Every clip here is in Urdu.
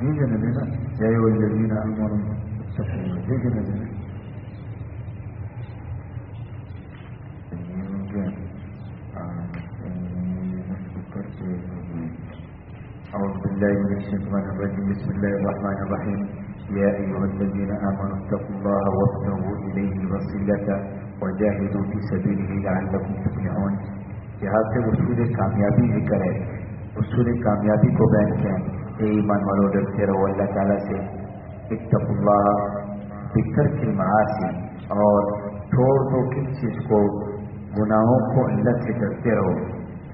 يجي نبينا يا أيها الذين آمنوا اتقوا الله يجي نبينا أعوذ بالله من الشيطان الرجيم بسم الله الرحمن الرحيم يا أيها الذين آمنوا اتقوا الله وابتغوا إليه الوسيلة وجاهدوا في سبيله لعلكم تفلحون. یہاں سے اصول کامیابی ذکر ہے. اصول کامیابی کو بیان کیا ہے. اے ایمان والو ڈرتے رہو اللہ تعالیٰ سے. اتقوا اللہ بترک المعاصی اور چھوڑ دو کس چیز کو, گناہوں کو اللہ سے ڈرتے رہو.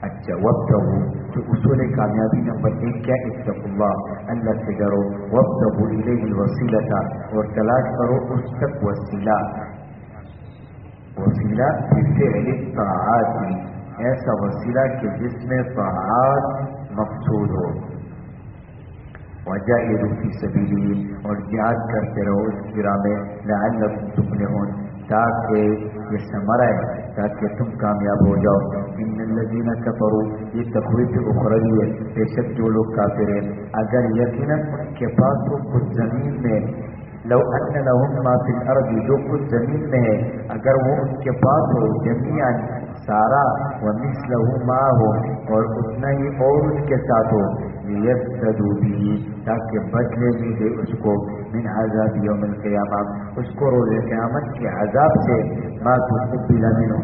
اچھا وابتغوا تو اصول کامیابی نمبر 1 کیا؟ اتقوا اللہ اللہ سے ڈرو. وابتغوا الیہ الوسیلہ اور تلاش کرو اس تک وسیلہ. وسیلہ بفعل الطاعات ایسا وسیلہ کہ جس میں طاعات مقصود ہو. وجاہدوا فی سبیلہ اور جہاد کرتے رہو اس کی راہ میں. لعلکم تفلحون تاکہ یہ ثمرہ ہے, تاکہ تم کامیاب ہو جاؤ. ان الذین کفروا یہ تخویف اخروی ہے. بے شک جو لوگ کافر ہیں اگر یقیناً ان کے پاس ہو کچھ زمین میں, لو ان لهم ما فی الارض جو کچھ زمین میں ہے اگر وہ ان کے پاس ہو جميعا سارا, ومثلہ معه اور اتنا ہی اور اس کے ساتھ ہو, لیفتدوا به تاکہ بدلے بھی دے اس کو, من عذاب یوم القیامہ اس کو روز قیامت کے عذاب سے, ما تقبل منه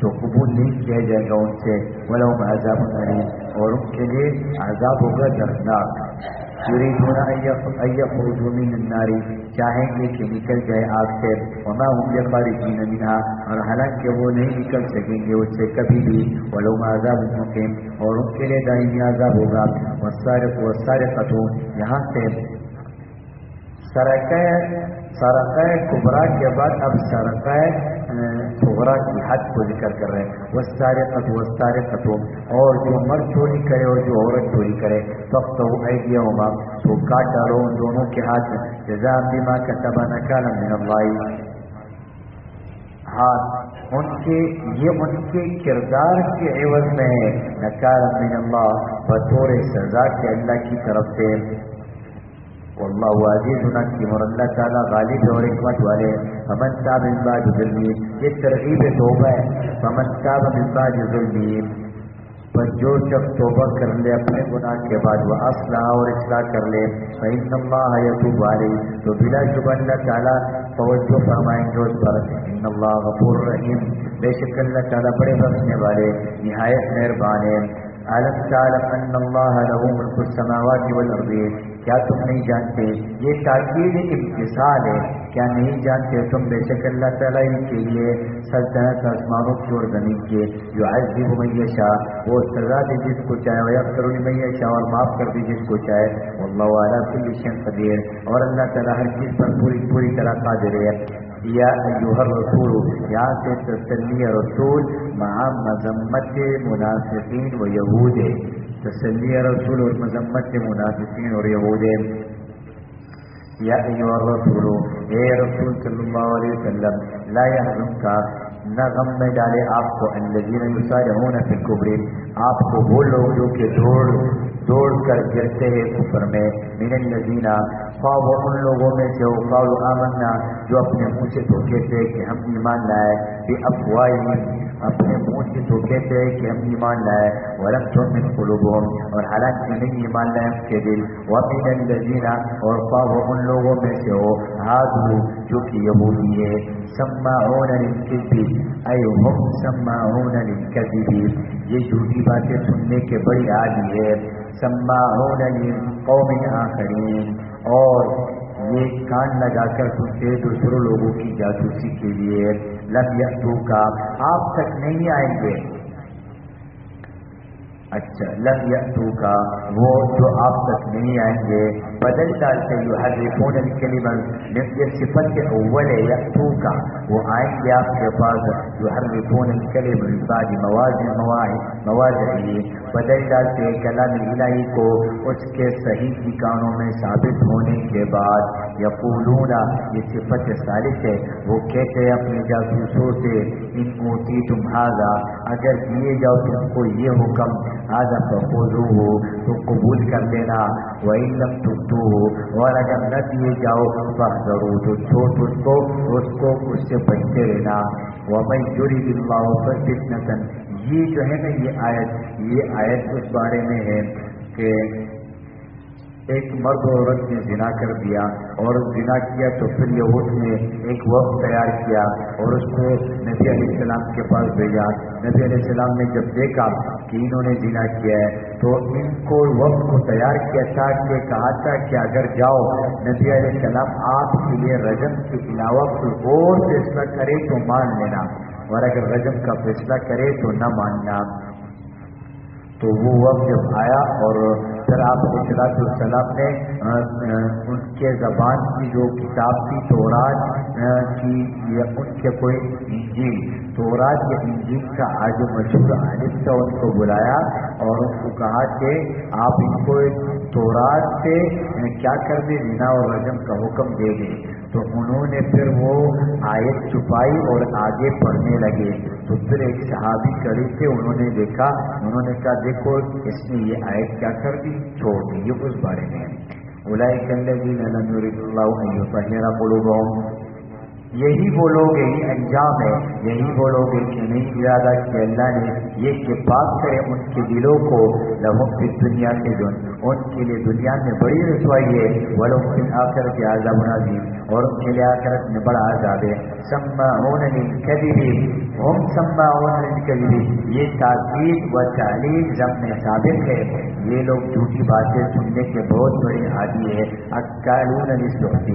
تو قبول نہیں کیا جائے گا ان سے, ولہم عذاب الیم اور ان کے لیے عذاب ہوگا دردناک. یریدون ان یخرجوا من النار چاہیں گے کہ نکل جائے آگ سے, وما هم بخارجین منها اور حالانکہ وہ نہیں نکل سکیں گے اس سے کبھی بھی. ولہم عذاب مقیم اور ان کے لیے دائمی عذاب ہوگا. والسارق والسارقۃ یہاں سے سرقہ کبریٰ کے بعد اب سرقہ صغریٰ کی حد کو ذکر کر رہے ہیں. والسارقۃ والسارقۃ اور جو مرد چوری کرے اور جو عورت چوری کرے, فاقطعوا ایدیہما تو کاٹ ڈالو ان دونوں کے ہاتھ, جزاء بما کسبا نکالا من اللہ. ہاتھ ان کے یہ ان کے کردار کے عوض میں ہے, نکالا من اللہ بطور سزا کے اللہ کی طرف سے. واللہ عزیز حکیم اور اللہ تعالیٰ غالب اور حکمت والے. فمن تاب من بعد ظلمه یہ ترغیب توبہ ہے. فمن تاب من بعد ظلمه پر جو شخص توبہ کر لے اپنے گناہ کے بعد, وہ اصلاح اور اصلاح کر لے, فإن اللہ یتوب علیہ تو بلا شبہ اللہ تعالیٰ توجہ فرمائیں گے اس پر. ان اللہ غفور رحیم بے شک اللہ تعالیٰ بڑے بخشنے والے نہایت مہربان ہے. علم تعلم ان اللہ له ملک السماوات والارض کیا تم نہیں جانتے, یہ تاکید امتثال ہے, کیا نہیں جانتے تم بے شک اللہ تعالیٰ ہی کے لیے سلطنت آسمانوں کی اور زمین کے. یعذب من یشاء وہ سزا دے جس کو چاہے, ویغفر لمن یشاء اور معاف کر دے جس کو چاہے. واللہ علی کل شیء قدیر اور اللہ تعالیٰ ہر چیز پر پوری طرح قادر ہے. یا ایھا الرسول یہاں سے تسلی رسول مع مذمت منافقین و یہود ہے. تسلی رسول اور مذمت منافقین اور یہود ہے. یا ایھا الرسول اے رسول صلی اللہ علیہ وسلم, لا يحزنک نہ غم میں ڈالے آپ کو, الذین یسارعون فی الکفر آپ کو وہ لوگ جو کہ دوڑ کر گرتے ہیں کفر میں, من الذین وہ ان لوگوں میں سے قالوا آمنا جو اپنے منہ سے تو کہتے کہ ہم ایمان لائے, بافواہہم اپنے منہ سے تو کہتے کہ ہم ایمان لائے, ولم تؤمن قلوبہم اور حالانکہ نہیں ایمان لائے ان کے دل, ومن الذین اور وہ ان لوگوں میں سے ہو ہادوا جو کہ یہودی ہے, سماعون للکذب ای ہم سماعون للکذب یہ جھوٹی باتیں سننے کے بڑی عادی ہے. سماعون لقوم آخرین اور یہ کان لگا کر سنتے دوسروں لوگوں کی جاسوسی کے لیے. لم یأتوک آپ تک نہیں آئیں گے. اچھا لم یأتوک وہ جو آپ تک نہیں آئیں گے, بدل ڈالتے یحرفون الکلمہ یہ صفت اول ہے. یأتوک وہ آئیں گے آپ کے پاس, یحرفون الکلمہ من بعد مواضعہ بدل ڈالتے کلام الہی کو اس کے صحیح ٹھکانوں میں ثابت ہونے کے بعد یقولون، یہ صفت ثالث ہے، وہ کہتے ہیں اپنے جاسوسوں سے ان اوتیتم ھذا، اگر دیے جاؤ تم کو یہ حکم ھذا فخذوہ تو قبول کر لینا، وَإِن لَّمْ تُؤْتُوہ اور اگر نہ دیے جاؤ فاحذروا تو چھوٹ اس کو اس سے بچتے رہنا، وَمَن يُرِدِ اللَّهُ فِتْنَةً، یہ جو ہے نا یہ آیت اس بارے میں ہے کہ ایک مرد اور عورت نے زنا کر دیا اور زنا کیا تو پھر یہود نے ایک وقت تیار کیا اور اس کو نبی علیہ السلام کے پاس بھیجا۔ نبی علیہ السلام نے جب دیکھا کہ انہوں نے زنا کیا ہے تو ان کو وقت کو تیار کیا تھا کہ کہا تھا کہ اگر جاؤ نبی علیہ السلام آپ کے لیے رجم کے علاوہ کوئی اور فیصلہ کرے تو مان لینا، اور اگر رجم کا فیصلہ کرے تو نہ ماننا۔ تو وہ وقت جب آیا اور پھر آپ علیہ السلام نے ان کے زبان کی جو کتاب تھی تورات کی یا ان کے کوئی انجیل، تورات یا انجیل کا آج مشہور عالم تھا، ان کو بلایا اور ان کو کہا کہ آپ ان کو تورات سے کیا کر دیں، زنا اور رجم کا حکم دے دیں۔ تو انہوں نے پھر وہ آیت چھپائی اور آگے پڑھنے لگے، تو پھر ایک صحابی کھڑے تھے، انہوں نے دیکھا، انہوں نے کہا دیکھو اس نے یہ آیت کیا کر دی، چھوڑ دی، یہ اس بارے میں اولئک الذین لم یرد اللہ ان یطہر قلوبہم، یہی وہ لوگ، یہی انجام ہے، یہی وہ لوگ کہ نہیں ارادہ کہ اللہ نے یہ کہ پاک کرے ان کے دلوں کو، لہم فی الدنیا کے دن، ان کے لیے دنیا میں بڑی رسوائی ہے، ولہم فی الآخرۃ عذاب عظیم، اور ان کے لیے آخرت میں بڑا عذاب ہے۔ سماعون للکذب، ہم سماعون للکذب، یہ تاکید و تعلیل ضمن ثابت ہے، یہ لوگ جھوٹی باتیں سننے کے بہت بڑے عادی ہے، اکالون للسحت،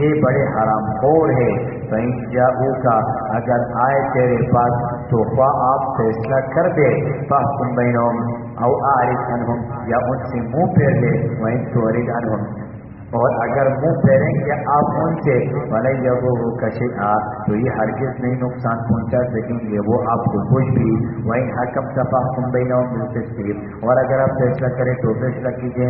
یہ بڑے حرام خور ہے۔ فَإِن جَاءُوكَ، اگر آئے تیرے پاس تو خواہ آپ فیصلہ کر دے، فَاحْكُم بَيْنَهُمْ أَوْ أَعْرِضْ عَنْهُمْ، یا ان سے منہ پھیر لے، وَإِن تُعْرِضْ عَنْهُمْ، اور اگر منہ پھیریں گے آپ ان سے وَلَن يَضُرُّوكَ شَيْئًا، تو یہ ہرگز نہیں نقصان پہنچا سکیں گے وہ آپ کو کچھ بھی۔ وَإِن حَكَمْتَ فَاحْكُم بَيْنَهُم بِالْقِسْطِ، اور اگر آپ فیصلہ کریں تو فیصلہ کیجیے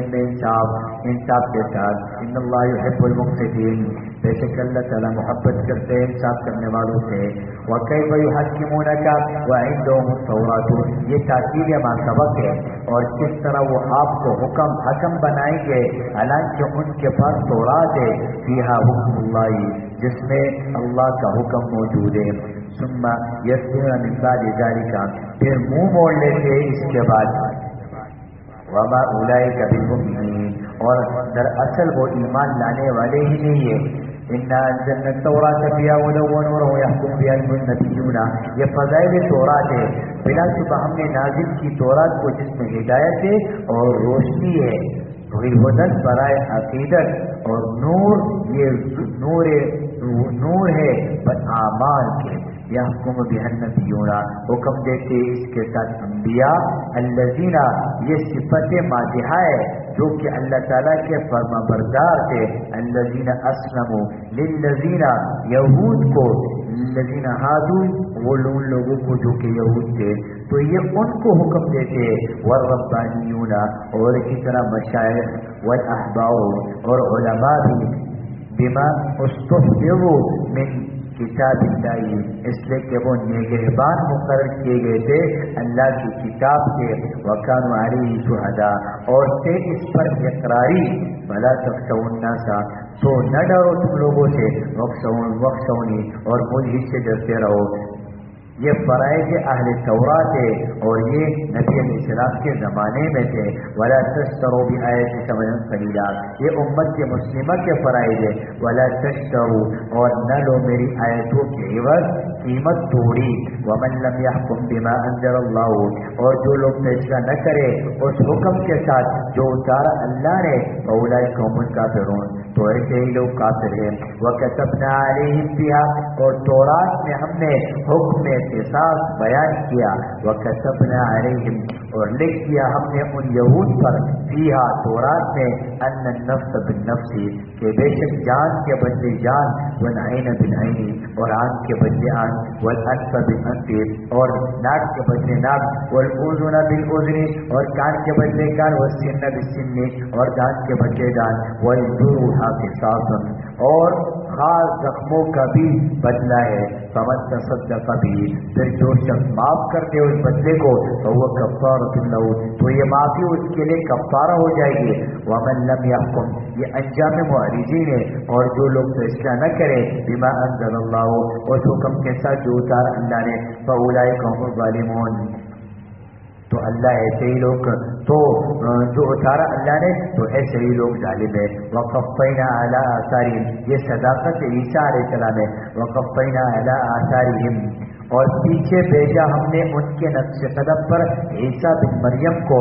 انصاف کے ساتھ۔ إِنَّ اللَّهَ يُحِبُّ الْمُقْسِطِينَ، بے شک اللہ تعالیٰ محبت کرتے ہیں انصاف کرنے والوں سے۔ وَكَيْفَ يُحَكِّمُونَكَ وَعِندَهُمُ التَّوْرَاةُ، یہ تاکید ما سبق ہے، اور کس طرح وہ آپ کو حکم بنائیں گے حالانکہ ان کے پاس تورات ہے، فیہا حکم اللہ، جس میں اللہ کا حکم موجود ہے۔ ثم یسرون من بعد ذلک، پھر منہ موڑ لیتے اس کے بعد، وما اولئک بالمؤمنین، اور دراصل وہ ایمان لانے والے ہی نہیں ہے۔ انا انزلنا التوراۃ فیہا ھدی ونور یحکم بہا النبیون، یہ فضائل تورات ہے، بلا شبہ ہم نے نازل کی تورات کو جس میں ہدایت ہے اور روشنی ہے، ہدن برائے عقیدت، اور نور، یہ نور ہے پر اعمال کے، یحکم بہا النبیون، حکم دیتے اس کے ساتھ انبیاء، الذین، یہ صفت مادحہ ہے جو کہ اللہ تعالیٰ کے فرما بردار تھے، الذین اسلموا للذین، یہود کو، الذین ہادوا، وہ ان لوگوں کو جو کہ یہود تھے، تو یہ ان کو حکم دیتے، والربانیون، اور اسی طرح مشائخ، والاحبار، اور علماء بھی، بما استحفظوا من کتاب اللہ، اس لیے کہ وہ نگہبان مقرر کیے گئے تھے اللہ کی کتاب کے، وکانوا علیہ شہداء، اور تھے اس پر اقراری، بلا تخشوا الناس، تو نہ ڈرو تم لوگوں سے، واخشونی، اور مجھ سے ڈرتے رہو۔ یہ فرائض اہل تورات ہے اور یہ نبی علیہ السلام کے زمانے میں تھے۔ ولا تشتروا بآیاتی ثمنا قلیلا، یہ امت کے مسلمہ کے فرائض ہے۔ ولا تشتروا، اور نہ لو میری آیتوں کے عوض قیمت توڑی۔ ومن لم يحكم بما انزل اللہ، اور جو لوگ فیصلہ نہ کرے اس حکم کے ساتھ جو اتارا اللہ نے، فاولئک هم الکافرون، تو ایسے ہی لوگ کافر ہیں۔ وکتبنا علیہم فیہا، اور تورات میں ہم نے حکم قصاص بیان کیا، وکتبنا علیہم، اور لکھ دیا ہم نے ان یہود پر فیہا تورات میں ان النفس بالنفس کہ بے شک جان کے بدلے جان، والعین بالعین اور آنکھ کے بدلے آنکھ، والانف بالانف اور ناک کے بدلے ناک، والاذن بالاذن اور کان کے بدلے کان، والسن بالسن اور دانت کے بدلے دانت، والجروح قصاص اور خاص زخموں کا بھی بدلہ ہے، فمن تصدق به پھر جو شخص معاف کر دے اس بدلے کو تو وہ کفارۃ له تو یہ معافی اس کے لیے کفارہ ہو جائے گی، ومن لم يحكم یہ انجام معرضین ہے، اور جو لوگ فیصلہ نہ کرے بما انزل اللہ اس حکم کے ساتھ جو اتارا اللہ نے، فاولئک هم الظالمون تو اللہ ایسے ہی لوگ تو جو اتارا اللہ نے تو ایسے ہی لوگ ظالم ہے۔ وقفینا علی آثارہم یہ صداقت عیسیٰ علیہ السلام ہے، وقفینا علی آثارہم اور پیچھے بھیجا ہم نے ان کے نقش قدم پر عیسیٰ بن مریم کو،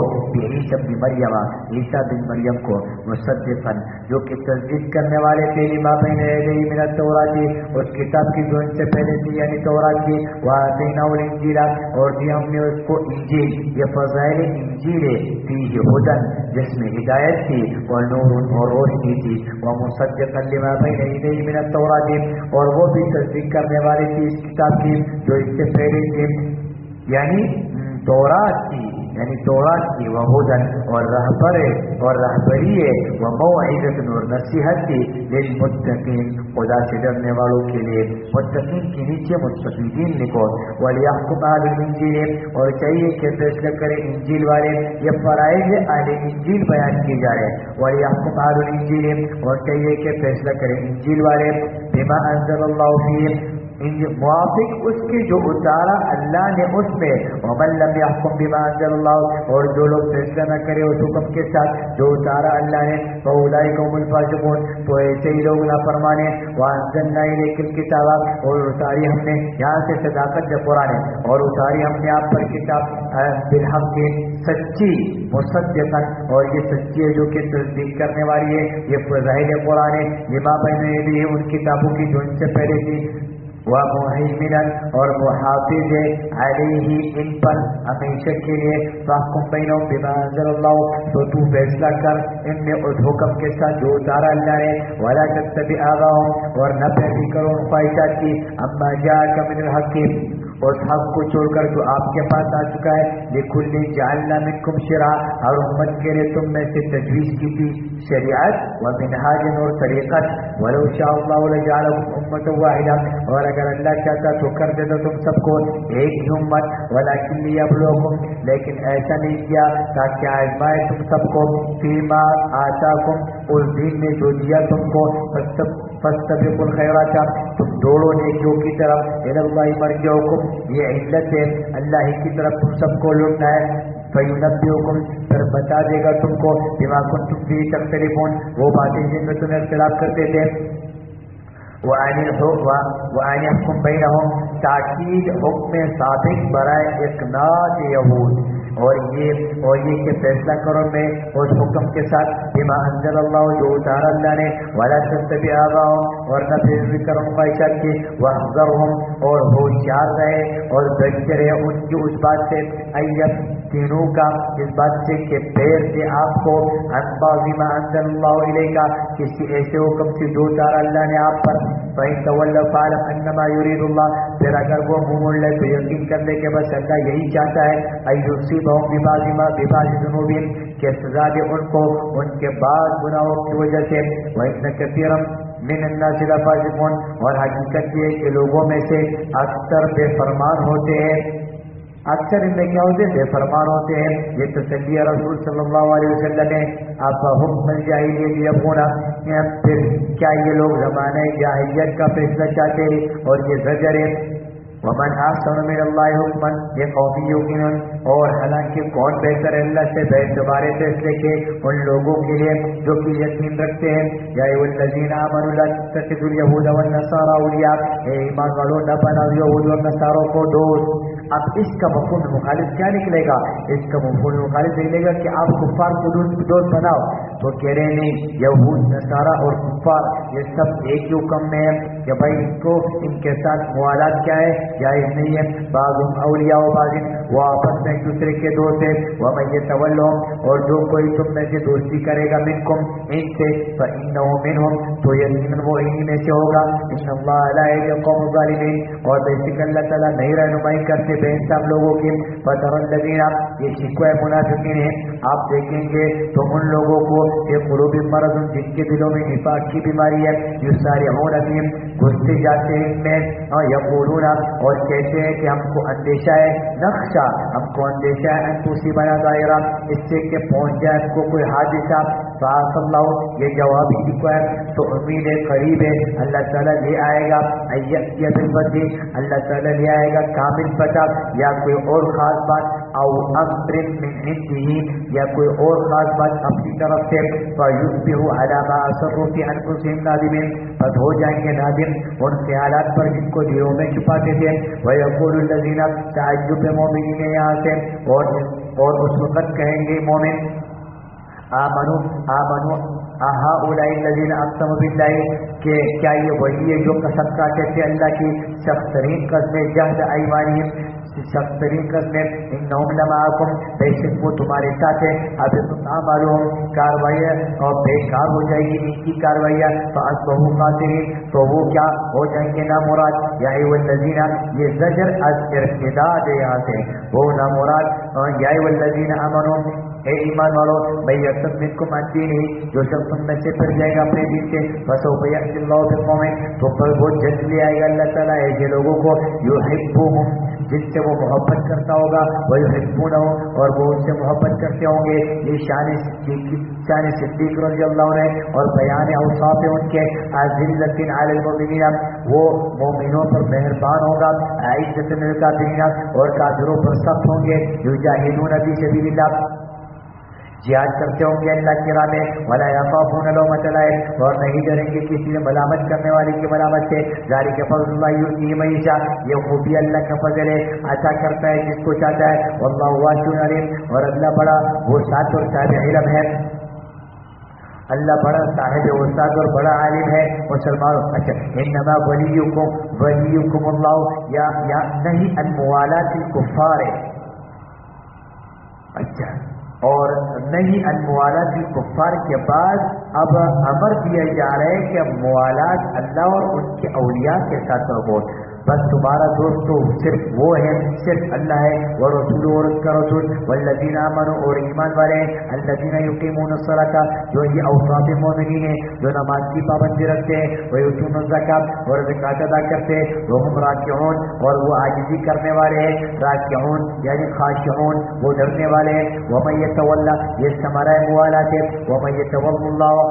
عیسیٰ بن مریم عیسیٰ بن مریم کو مصدقا جو کہ تصدیق کرنے والے تھے لما بین یدیہ من التوراۃ اس کتاب کی جو ان سے پہلے تھی یعنی تورات کی، وآتیناہ الانجیل اور دی ہم نے اس کو انجیل، یہ فضائل انجیل ہے، فیہ ھدی جس میں ہدایت تھی، ونور اور روشنی تھی، ومصدقا لما بین یدیہ من التوراۃ اور وہ بھی تصدیق کرنے والے تھی اس کتاب کی جو اس سے پہلے تھے یعنی تورات کی، یعنی تورات کی، وہدن اور رہبر اور رہبری ہے، وموعظۃ اور نصیحت کی، للمتقین خدا سے ڈرنے والوں کے لیے، متقین کے نیچے مستفیدین لکھو، ولیحکم اہل الانجیل اور چاہیے کہ فیصلہ کرے انجیل والے، یہ فرائض اہل انجیل بیان کی جا رہے ہیں، ولیحکم اہل الانجیل اور چاہیے کہ فیصلہ کرے انجیل والے بما انزل اللہ فیہ موافق اس کے جو اتارا اللہ نے اس میں، ومن لم يحكم بما انزل اللہ اور جو لوگ فیصلہ نہ کرے اس حکم کے ساتھ جو اتارا اللہ نے، فاولئک هم الفاسقون تو ایسے ہی لوگ نافرمان ہیں، وانزلنا الیک الکتاب اور اتاری ہم نے یہاں سے صداقت جو قرآن ہے اور اتاری ہم نے آپ پر کتاب بالحق سچی مصدقا اور یہ سچی ہے جو کہ تصدیق کرنے والی ہے، یہ فضائل قرآن ہے، لما بین یدیہ ان کتابوں کی جو ان سے پہلے تھی، ومہیمنا اور محافظ ہے علیہ ان پر ہمیشہ کے لیے، فاحکم بینہم بما انزل اللہ تو تو فیصلہ کر ان میں اس حکم کے ساتھ جو اتارا اللہ نے، ولا تتبع آہواءہم اور نہ پیروی کرو ان خواہشات کی، اما جاءک من الحق اس حق کو چھوڑ کر جو آپ کے پاس آ چکا ہے، لکل جعلنا منکم شرعا اور امت کے لیے تم میں سے تجویز کی تھی شریعت، ومنہاج اور طریقت، ولو شاء اللہ لجعلکم امۃ واحدہ اور اگر اللہ چاہتا تو کر دیتا تم سب کو ایک ہی امت، ولکن لیبلوکم لیکن ایسا نہیں کیا تاکہ آزمائے تم سب کو، فیما آتاکم اس دین نے جو دیا تم کو، فاستبقوا الخیرات تم دوڑو نیکیوں کی طرف، الی اللہ مرجعکم یہ علت ہے اللہ ہی کی طرف تم سب کو لوٹنا ہے، فینبئکم پھر بتا دے گا تم کو بما کنتم فیہ تختلفون وہ باتیں جن میں تم اختلاف کرتے تھے، وَأَنِ يَحْكُمْ بَيْنَهُمْ تاکید حکم ثابت برائے اقناع یہود اور یہ کہ فیصلہ کرو میں اس حکم کے ساتھ بما انزل اللہ جو اتارا اللہ نے، ولا تتبع آہواءہم اور نہ پیروی کرو خواہشات کی، واحذرہم اور ہوشیار رہے اور بچتے رہے ان کی اس بات سے، تینوں کا اس بات سے کہ پیر سے آپ کو عن بعض ما انزل اللہ الیک کسی ایسے حکم سے جو اتارا اللہ نے آپ پر، فإن تولوا فاعلم انما يريد اللہ پھر اگر وہ منہ موڑ لے تو یقین کر لے کہ بس اللہ یہی چاہتا ہے، ان یصیبہم ببعض ما ببعض ذنوبہم کہ سزا دے ان کو ان کے بعض گناہوں کی وجہ سے، وإن كثيرا من الناس لفاسقون اور حقیقت یہ ہے کہ لوگوں میں سے اکثر بے فرمان ہوتے ہیں، اکثر ان میں کیا ہوتے ہیں بے فرمان ہوتے ہیں، یہ تسلی رسول صلی اللہ علیہ وسلم ہے، آپ حکم الجاہلیت یبغون پھر کیا یہ لوگ زمانہ جاہلیت کا فیصلہ چاہتے ہیں اور یہ زجر ہے، ومن احسن من اللہ حکما لقوم یوقنون اور حالانکہ کون بہتر ہے اللہ سے دوبارے فیصلے کے ان لوگوں کے لیے جو کہ یقین رکھتے ہیں، یا ایھا الذین آمنوا لا تتخذوا اليهود والنصارى اولیاء اے ایمان والو نہ بناؤ یہود اور نصاروں کو دوست، اب اس کا مفہوم مخالف کیا نکلے گا؟ اس کا مفہوم مخالف نکلے گا کہ آپ کفار کو دوست بناؤ، تو کہہ رہے نہیں یہود نصارہ اور کفار یہ سب ایک ہی حکم میں ہے کہ بھائی اس کو ان کے ساتھ موالات کیا ہے، جائز نہیں ہے. بعض اولیاء و بعض وہ آپس میں ایک دوسرے کے دوست ہے. وَمَن يَتَوَلَّهُمْ اور جو کوئی تم میں سے دوستی کرے گا منکم ان سے فَإِنَّهُ مِنْهُمْ تو یقیناً وہ انہی میں سے ہوگا. إِنَّ اللَّهَ لَا يَهْدِي الْقَوْمَ الظَّالِمِينَ اور بے شک اللہ تعالیٰ نہیں رہنمائی کرتے بے انصاف لوگوں کی. فَتَرَى الَّذِينَ یہ شکوہ منافقین ہے، آپ دیکھیں گے تو ان لوگوں کو یہ قلوب مرض جن کے دلوں میں نفاق کی بیماری ہے، یسارعون فیہم گھستے جاتے ہیں ان میں، یقولون اور کہتے ہیں کہ ہم کو اندیشہ ہے، نخشا ہم کو اندیشہ ہے ان تصیبنا دائرہ اس سے کہ پہنچ جائے ہم کو کوئی حادثہ. فعاص اللہ یہ جواب ہی کو ہے تو امید ہے قریب ہے اللہ تعالیٰ لے آئے گا ایتی بالفتح اللہ تعالیٰ لے آئے گا کامل فتح یا کوئی اور خاص بات او امر من عنده یا کوئی اور خاص بات اپنی طرف سے فیصبحوا علی ما اصروا فی انفسهم نادمین بس ہو جائیں گے نادم ان خیالات پر جن کو دلوں میں چھپاتے تھے. ویقول الذین تعجب مومنین یہاں سے اور اس وقت کہیں گے مومن آمنو هؤلاء الذین اقسموا باللہ کہ کیا یہ وہی ہے جو قسم کھاتے تھے اللہ کی سخت ترین قسمیں جہد ایمانہم سخت ترین قسمیں انہم لمعکم بے شک وہ تمہارے ساتھ ہے. اب اعمالہم کاروائیاں اور بیکار ہو جائے گی ان کی کاروائیاں فاصبحوا خاسرین تو وہ کیا ہو جائیں گے نامراد. یا ایھا الذین یہ زجر از ارتداد ہے یہاں سے وہ نامراد. یا ایھا الذین آمنوا اے ایمان والو بھائی یرتد منکم عن دینہ جو شخص تم میں سے پھر جائے گا اپنے دین سے فسوف یأتی اللہ بقوم تو پھر وہ جلد لے آئے گا اللہ تعالیٰ ایسے لوگوں کو یحبہم جس سے وہ محبت کرتا ہوگا ویحبونہ اور وہ ان سے محبت کرتے ہوں گے. یہ شان صدیق رضی اللہ عنہ اور بیان اوصاف ان کے اذلۃ علی المؤمنین وہ مومنوں پر مہربان ہوگا عزت للکافرین اور کافروں پر سخت ہوں گے. یجاہدون فی سبیل اللہ جہاد کرتے ہوں گے اللہ کی راہ میں. ولا یخافون لومۃ لائم اور نہیں ڈریں گے کسی نے ملامت کرنے والے کی ملامت سے. ذالک فضل اللہ یؤتیہ من یشاء یہ خوبی اللہ کا فضل ہے عطا کرتا ہے جس کو چاہتا ہے. واللہ واسع علیم اور اللہ بڑا وسعت اور صاحب علم ہے. اللہ بڑا صاحب وسعت اور بڑا عالم ہے. مسلمانوں اچھا انما ولیکم اللہ یا نہیں الموالات الکفار ہے اچھا اور نہیں الموالات الکفار کے بعد اب امر دیا جا رہا ہے کہ موالات اللہ اور ان کے اولیاء کے ساتھ ہو. بس تمہارا دوست تو صرف وہ ہے صرف اللہ ہے وہ رسول اور اس کا رسول والذین آمنوا اور ایمان والے الذین یقیمون الصلاۃ جو یہ اوصاف مومنین ہیں جو نماز کی پابندی رکھتے ہیں ویؤتون الزکاۃ اور زکات ادا کرتے ہیں وہم راکعون اور وہ عاجزی کرنے والے ہیں. راکعون یعنی خاشعون وہ ڈرنے والے ہیں. ومن یتولی یہ ثمرہ موالات ہے. ومن یتولی اللہ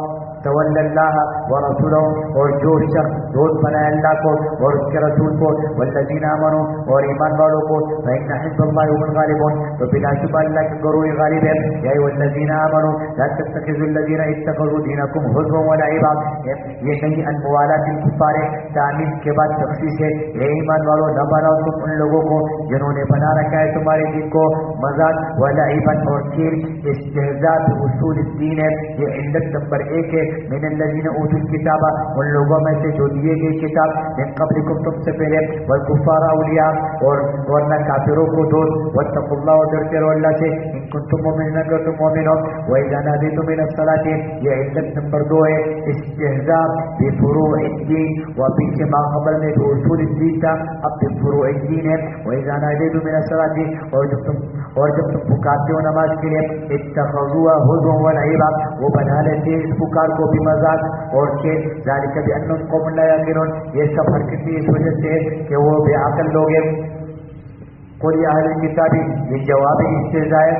تولی اللہ ورسولہ اور جو شخص دوست بنائے اللہ کو اور اس کے رسول کو والذین آمنوا اور ایمان والوں کو فإن حزب اللہ هم الغالبون تو بلا شبہ اللہ کے گروہ غالب ہے. یا ایھا الذین آمنوا لا تتخذوا الذین اتخذوا دینکم هزوا ولعبا یہ نہیں الموالات الکفار تعمیم کے بعد تخصیص ہے. اے ایمان والوں نہ بناؤ تم ان لوگوں کو جنہوں نے بنا رکھا ہے تمہارے دین کو مذاق ولعبا اور کھیل استہزاء باصول الدین ہے. یہ علت نمبر 1 ہے. من الذین اوتوا الکتاب ان لوگوں میں سے جو دیے گئے کتاب من قبلکم تم سے پہلے والکفار اولیاء اور نہ کافروں کو دوست واتقوا اللہ اور ڈرتے رہو اللہ سے ان کنتم مؤمنین اگر تم مومن ہو. واذا نادیتم الى الصلاۃ یہ علت نمبر 2 ہے. استہزاء بفروع الدین و پیچھے ما قبل میں اصول الدین تھا اب بفروع الدین ہے. واذا نادیتم الى الصلاۃ اور جب تم پکارتے ہو نماز کے لیے اتخذوها هزوا ولعبا وہ بنا لیتے اس پکار کو بھی مذاق اور کہ ذالک بأنہم قوم لا یعقلون یہ سب حرکتیں اس وجہ سے کہ وہ بے عقل لوگ ہیں. قل یا اہل الکتاب یہ جواب استہزاء ہے.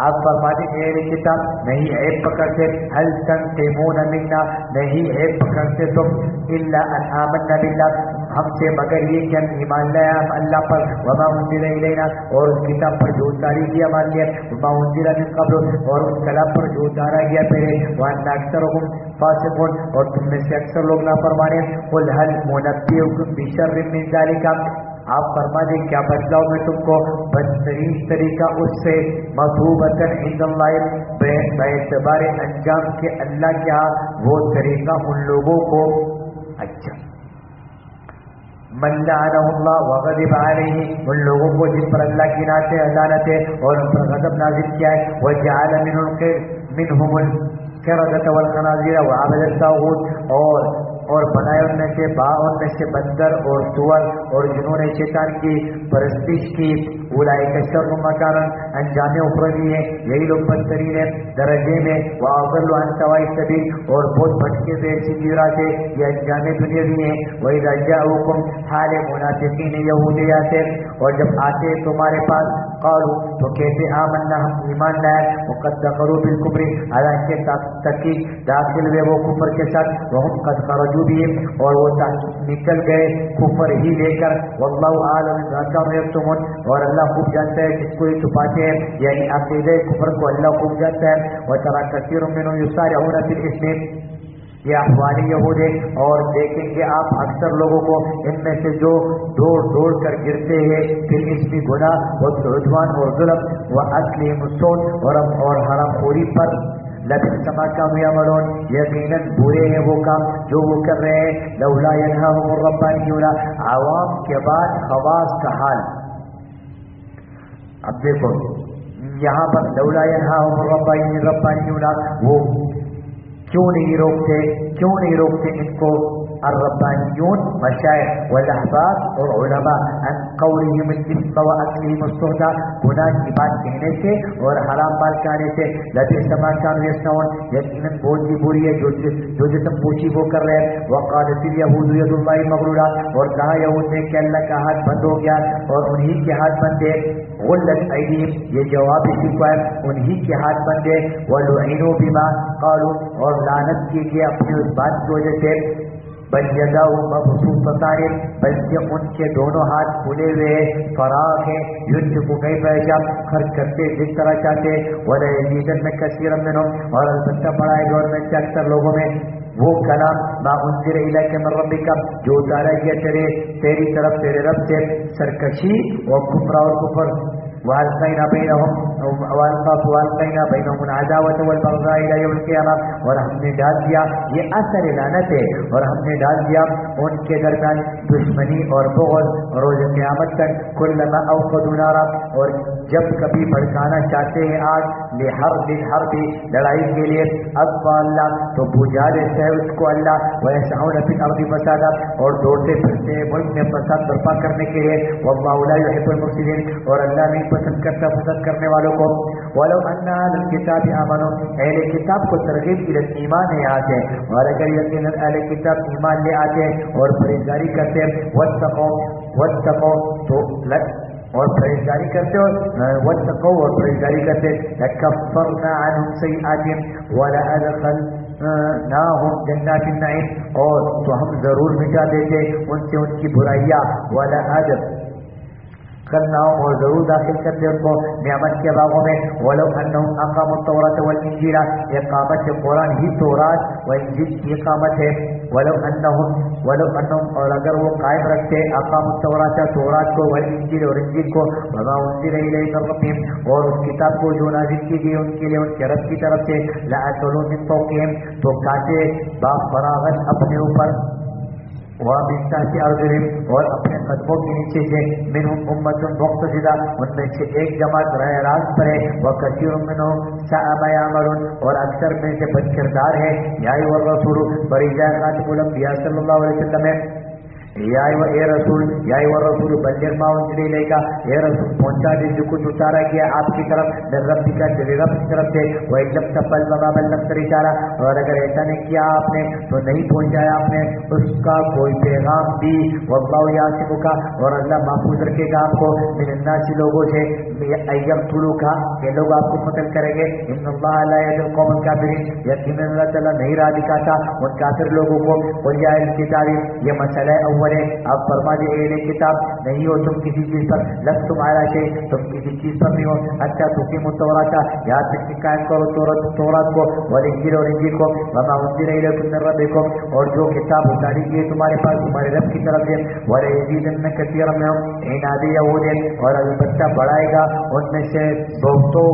آپ فرماتے ہیں اہل کتاب نہیں عیب پکڑتے هل تنقمون منا نہیں عیب پکڑتے تم الا ان آمنا باللہ ہم سے مگر یہ کہ ہم ایمان لائے ہم اللہ پر وما انزل الینا اور اس کتاب پر جو اتاری گیا مان لیا وما انزل من قبل اور اس کلام پر جو اتارا گیا پہلے وان اکثرهم فاسقون اور تم میں سے اکثر لوگ نافرمان ہیں. قل هل ننبئکم بشر من ذلک آپ فرما دیں کیا بتلاؤ میں تم کو بدترین طریقہ اس سے مثوبۃ عند اللہ باعتبار انجام کے اللہ کے ہاں وہ طریقہ ان لوگوں کو اچھا من لعنہ اللہ وغضب علیہ ان لوگوں کو جن پر اللہ کی لعنت ہے اور ان پر غضب نازل کیا ہے وجعل منهم القردة والخنازیر وعبد الطاغوت اور بنائے ان میں سے بندر اور سور اور جنہوں نے شیطان کی پرستش کی اولئک شر مکانا انجام اخروی ہے یہی لوگ بدترین ہے درجے میں واضل عن سواء السبیل اور بہت بھٹکے سے سیدھی راہ سے یہ انجام دنیاوی ہے واذا جاءوکم حال منافقین یہودیات اور جب آتے تمہارے پاس قالوا تو کہتے آمنا ہم ایمان لائے وقد دخلوا بالکفر حالانکہ تحقیق داخل ہوئے وہ کفر کے ساتھ وهم قد خرجوا بھی اور وہ نکل گئے کفر ہی لے کر واللہ عالم بما كانوا یکتمون اور اللہ خوب جانتا ہے جس کو یہ چھپاتے ہیں یعنی عقیدہ کفر کو اللہ خوب جانتا ہے وترى كثير منهم يسارعون في الاثم یہ احوال یہود ہے اور دیکھیں گے آپ اکثر لوگوں کو ان میں سے جو دوڑ کر گرتے ہیں پھر اس کی گناہ عدوان اور ظلم واکلهم السحت اور حرام خوری پر لبئس ما كانوا يعملون یقیناً برے ہیں وہ کام جو وہ کر رہے ہیں لولا ينهاهم الربانيون عوام کے بعد خواص کا حال اب دیکھو یہاں پر لولا ينهاهم الربانيون وہ کیوں نہیں روکتے ان کو الربانیون مشائخ والاحباب اور علماء عن قولهم الاثم واكلهم السحت گناہ کی بات کہنے سے اور حرام مال کھانے سے لبئس ما كانوا يصنعون یقیناً بہت ہی بری ہے جو جسم پوچھی وہ کر رہے ہیں وقالت اليهود يد الله مغلولة اور کہا یہود نے کہ اللہ کا ہاتھ بند ہو گیا اور انہی کے ہاتھ بند ہے غلت ایدیہم یہ جواب اسی کو ہے انہی کے ہاتھ بند ہے ولعنوا بما قالوا اور لعنت کی گئی اپنی اس بات کی وجہ سے بل یداہ مبسوطتان بلکہ ان کے دونوں ہاتھ کھلے ہوئے فراغ ہیں ينفق کیف یشاء خرچ کرتے جس طرح چاہتے وَلَيَزِيدَنَّ كَثِيرًا مِّنْهُمْ اور البتہ بڑھائے گا اور میں سے اکثر لوگوں میں وہ کلام ما انزل الیک من ربک جو اتارا گیا تیری طرف تیرے رب سے سرکشی اور کفر وَأَلْقَيْنَا بَيْنَهُمُ الْعَدَاوَةَ وَالْبَغْضَاءَ إِلَى يَوْمِ الْقِيَامَةِ اور ہم نے ڈال دیا یہ اثر لعنت ہے اور ہم نے ڈال دیا ان کے درمیان دشمنی اور بغض روز قیامت تک كُلَّمَا أَوْقَدُوا نَارًا اور جب کبھی بھڑکانا چاہتے ہیں آگ لحرب لڑائی کے لیے اطفأ اللہ تو بجھا دیتے ہیں اس کو اللہ وَيَسْعَوْنَ فِي الْأَرْضِ فَسَادًا اور دوڑتے پھرتے ہیں ملک میں فساد برپا کرنے کے لیے وَاللَّهُ لَا يُحِبُّ الْمُفْسِدِينَ اور اللہ نہیں پسند کرتا فساد کرنے والوں کو وَلَوْ أَنَّ أَهْلَ الْكِتَابِ آمَنُوا اہل کتاب کو ترغیب کی ایمان ہے یہاں سے اور اگر یقیناً اہل کتاب ایمان لے آتے اور پرہیزگاری کرتے وَاتَّقَوْا تو اور پرہیزگاری کرتے وَاتَّقَوْا اور پرہیزگاری کرتے لَكَفَّرْنَا عَنْهُمْ سَيِّئَاتِهِمْ وَلَأَدْخَلْنَاهُمْ جَنَّاتِ النَّعِيمِ اور تو ہم ضرور مٹا دیتے ان سے ان کی برائیاں کرناؤں اور ضرور داخل کرتے ان کو نعمت کے باغوں میں ولو انہم اقاموا التوراۃ والانجیل اقامت قرآن ہی تورات و انجیل کی اقامت ہے ولو انہم اور اگر وہ قائم رکھتے اقاموا التوراۃ تورات کو والانجیل اور انجیل کو وما انزل الیہم من ربہم اور اس کتاب کو جو نازل کی گئی ان کے لیے ان کے رب کی طرف سے لأکلوا من فوقہم تو کھاتے با فراغت اپنے اوپر وَمِن تَحْتِ أَرْجُلِهِمْ اور اپنے قدموں کے نیچے سے منہم امۃ مقتصدہ ان میں سے ایک جماعت راہ راست پر ہے وَكَثِيرٌ مِّنْهُمْ سَاءَ مَا يَعْمَلُونَ اور اکثر میں سے بدکردار ہے یا ایھا الرسول بریجا خاتم الانبیاء صلی اللہ علیہ وسلم یا رسول بلغ ما انزل الیک اے رسول پہنچا دے جو کچھ اتارا گیا آپ کی طرف در رب کا تیرے رب کی طرف سے وَإِن لَّمْ تَفْعَلْ فَمَا بَلَّغْتَ رِسَالَتَهُ اور اگر ایسا نہیں کیا آپ نے تو نہیں پہنچایا آپ نے اس کا کوئی پیغام بھی وَاللَّهُ يَعْصِمُكَ اور اللہ محفوظ رکھے گا آپ کو من الناس لوگوں سے يَقْتُلُوكَ کہ لوگ آپ کو قتل کریں گے ان اللہ لا يهدي القوم الكافرين یقینا اللہ تعالیٰ نہیں راہ دکھاتا ان کافر لوگوں کو قل یا اہل الکتاب یہ مسئلہ الاول، آپ فرما دے اہل کتاب نہیں ہو تم کسی چیز پر، لستم علی شیء تم کسی چیز پر نہیں ہو، حتی تقیموا التوراۃ یہاں تک کہ قائم کرو تورات کو، والانجیل اور انجیل کو، وما انزل الیکم من ربکم اور جو کتاب اتاری گئی تمہارے پاس تمہارے رب کی طرف سے، ولیزیدن کثیرا منهم عناد یہود اور البتہ بڑھائے گا ان میں سے بہتوں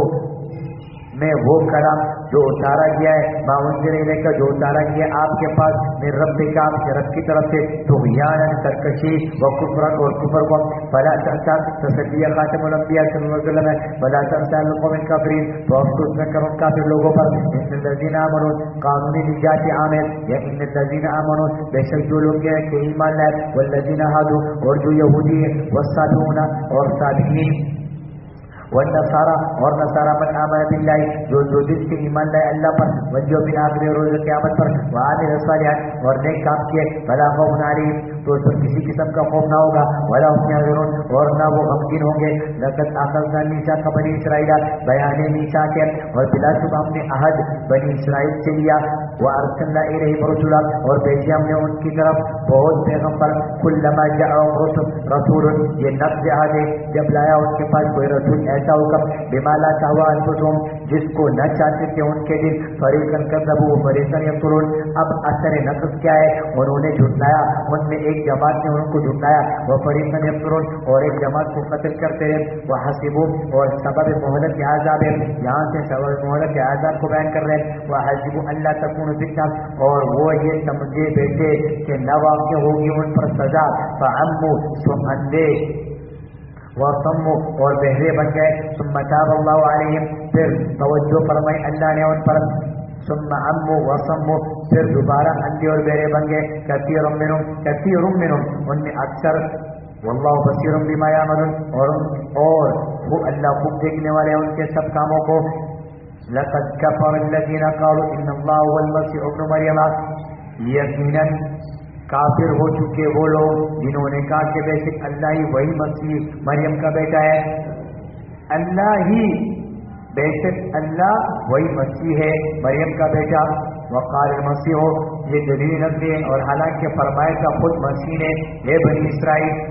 میں وہ کلام جو اتارا گیا ہے، ما انزل الیک جو اتارا گیا آپ کے پاس، من ربک آپ کے رب کی طرف سے، طغیانا سرکشی و کفرا اور کفر کو، فلا تأسى تصدیق خاتم الانبیاء صلی اللہ علیہ وسلم ہے، فلا تأسى القوم الکافرین تو افسوس نہ کرو کافر لوگوں پر، ان الذین آمنوا قانونی نجات عامر یا ان الذین آمنوا بے شک جو لوگ ہیں کہ ایمان لائے، والذین هادوا اور جو یہودی ہیں، والصابئون اور صابئین، والنصارى اور نصارى من آمن بالله جو دل سے ایمان لائے اللہ پر، والیوم الآخر روز قیامت پر، وعمل الصالحات اور نیک کام کیے، فلا خوف علیہم تو اس پر کسی قسم کا خوف نہ ہوگا، ولا هم يحزنون اور نہ وہ غمگین ہوں گے، لقد اخذنا میثاق بنی اسرائیل بیان میثاق ہے اور بلا شبہ ہم نے عہد بنی اسرائیل سے لیا، وارسلنا الیہم رسلا اور بھیجا ہم نے ان کی طرف بہت پیغمبر، کلما جاءهم رسول یہ نفس عہد ہے جب لایا ان کے پاس کوئی رسول ایسا حکم، بما لا تهوى انفسهم جس کو نہ چاہتے تھے ان کے دل، فریقا كذبوا وفریقا يقتلون اب اثر نقص کیا ہے انہوں نے جھٹلایا، ان میں ایک جماعت نے ان کو جھٹلایا، وفریقا يقتلون اور ایک جماعت کو قتل کرتے ہیں، وحسبوا اور سبب مہلت عذاب ہے یہاں سے سبب مہلت عذاب کو بیان کر رہے ہیں، وحسبوا الا تكون فتنہ اور وہ یہ سمجھے بیٹھے کہ نہ واقع ہوگی ان پر سزا، فعموا تو اندھے وَصَمُّوا اور بہرے بن گئے، ثم تاب اللہ علیہم پھر توجہ فرمائی اللہ نے ان پر، ثم عموا وصموا پھر دوبارہ اندھے اور بہرے بن گئے، کثیر منهم ان میں اکثر، واللہ بصیر بما یعملون اور وہ اللہ خوب دیکھنے والے ان کے سب کاموں کو، لقد كفر الذين قالوا ان اللہ هو المسيح ابن مریم یقیناً کافر ہو چکے وہ لوگ جنہوں نے کہا کہ بے شک اللہ ہی وہی مسیح مریم کا بیٹا ہے، اللہ ہی بے شک اللہ وہی مسیح ہے مریم کا بیٹا، وقال المسیح یہ دلیل نقلی ہے اور حالانکہ فرمائے کا خود مسیح نے، اے بنی اسرائیل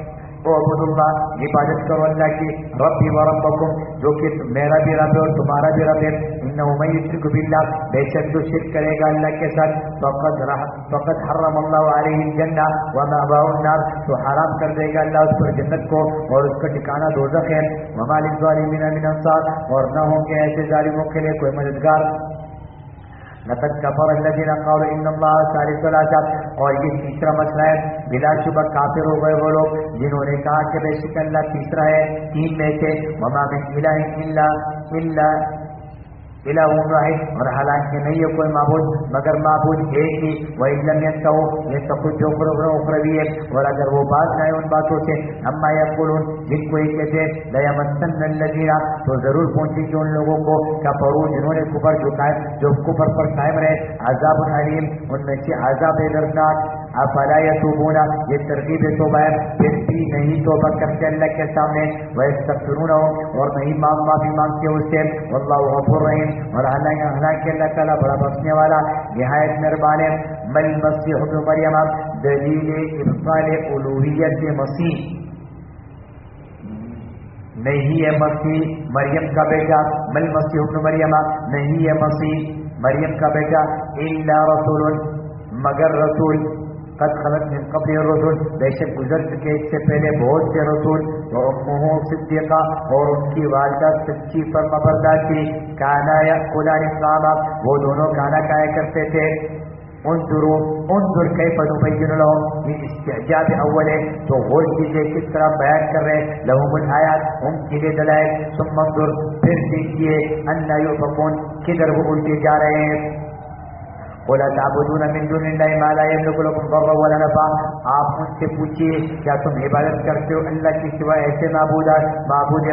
اعبد اللہ عبادت کرو اللہ کی، ربی و ربکم جو کہ میرا بھی رب ہے اور تمہارا بھی رب ہے، انہ من یشرک باللہ بے شک جو شرک کرے گا اللہ کے ساتھ، فقد حرم اللہ علیہ الجنہ ومأواہ النار تو حرام کر دے گا اللہ اس پر جنت کو اور اس کا ٹھکانہ دوزخ ہے، وما للظالمین من انصار اور نہ ہوں گے ایسے ظالموں کے لیے کوئی مددگار، لقد كفر الذين قالوا ان الله ثالث ثلاثه اور یہ تیسرا مسئلہ ہے، بلا شبہ کافر ہو گئے وہ لوگ جنہوں نے کہا کہ بے شک اللہ تیسرا ہے تین میں سے، وما من الا الہ واحد اور حالانکہ نہیں ہے کوئی معبود مگر معبود ایک ہی، وَإِن لَمْ يَنْتَهُوا یہ سب کچھ جو اخروی ہے اور اگر وہ بات نہ ان باتوں سے، اما یقولون جن کو یہ کہتے ہیں لَيَمَسَّنَّ الَّذِينَ تو ضرور پہنچے گی ان لوگوں کو کفروا جنہوں نے کفر جو کفر پر قائم رہے، عذاب علیم ان میں سے عذاب دردناک، افلا یتوبون یہ ترغیب توبہ ہے پھر بھی نہیں توبہ کرتے اللہ کے سامنے، ویستغفرونہ اور نہیں معافی مانگتے اس سے، واللہ غفور رحیم اور حالانکہ اللہ تعالیٰ بڑا بخشنے والا نہایت مہربان ہے، مل مسیح ابن مریم دلیل ابطال الوہیت مسیح نہیں ہے مسیح مریم کا بیٹا، مل مسیح ابن مریم نہیں ہے مسیح مریم کا بیٹا، الا رسول مگر رسول، قد خلت من قبل الرسل بے شک گزر چکے اس سے پہلے بہت سے رسول، وامہ صدیقہ اور ان کی والدہ سچی فرمانبردار تھی، کانا یأکلان الطعام وہ دونوں کھانا کھایا کرتے تھے، انظر کیف نبین لهم یہ استعجاب اول ہے تو غور کیجیے کس طرح بیان کر رہے لهم الآیات ان کے لیے دلائل، ثم انظر پھر دیکھیے انا یؤفکون کدھر وہ الٹے جا رہے ہیں، وَلَا تَعْبُدُونَ مِن دُونِ اللَّهِ مَا لَا يَمْلِكُ لَكُمْ ضَرًّا وَلَا نَفْعًا آپ ان سے پوچھیے کیا تم عبادت کرتے ہو اللہ کی سوا ایسے معبود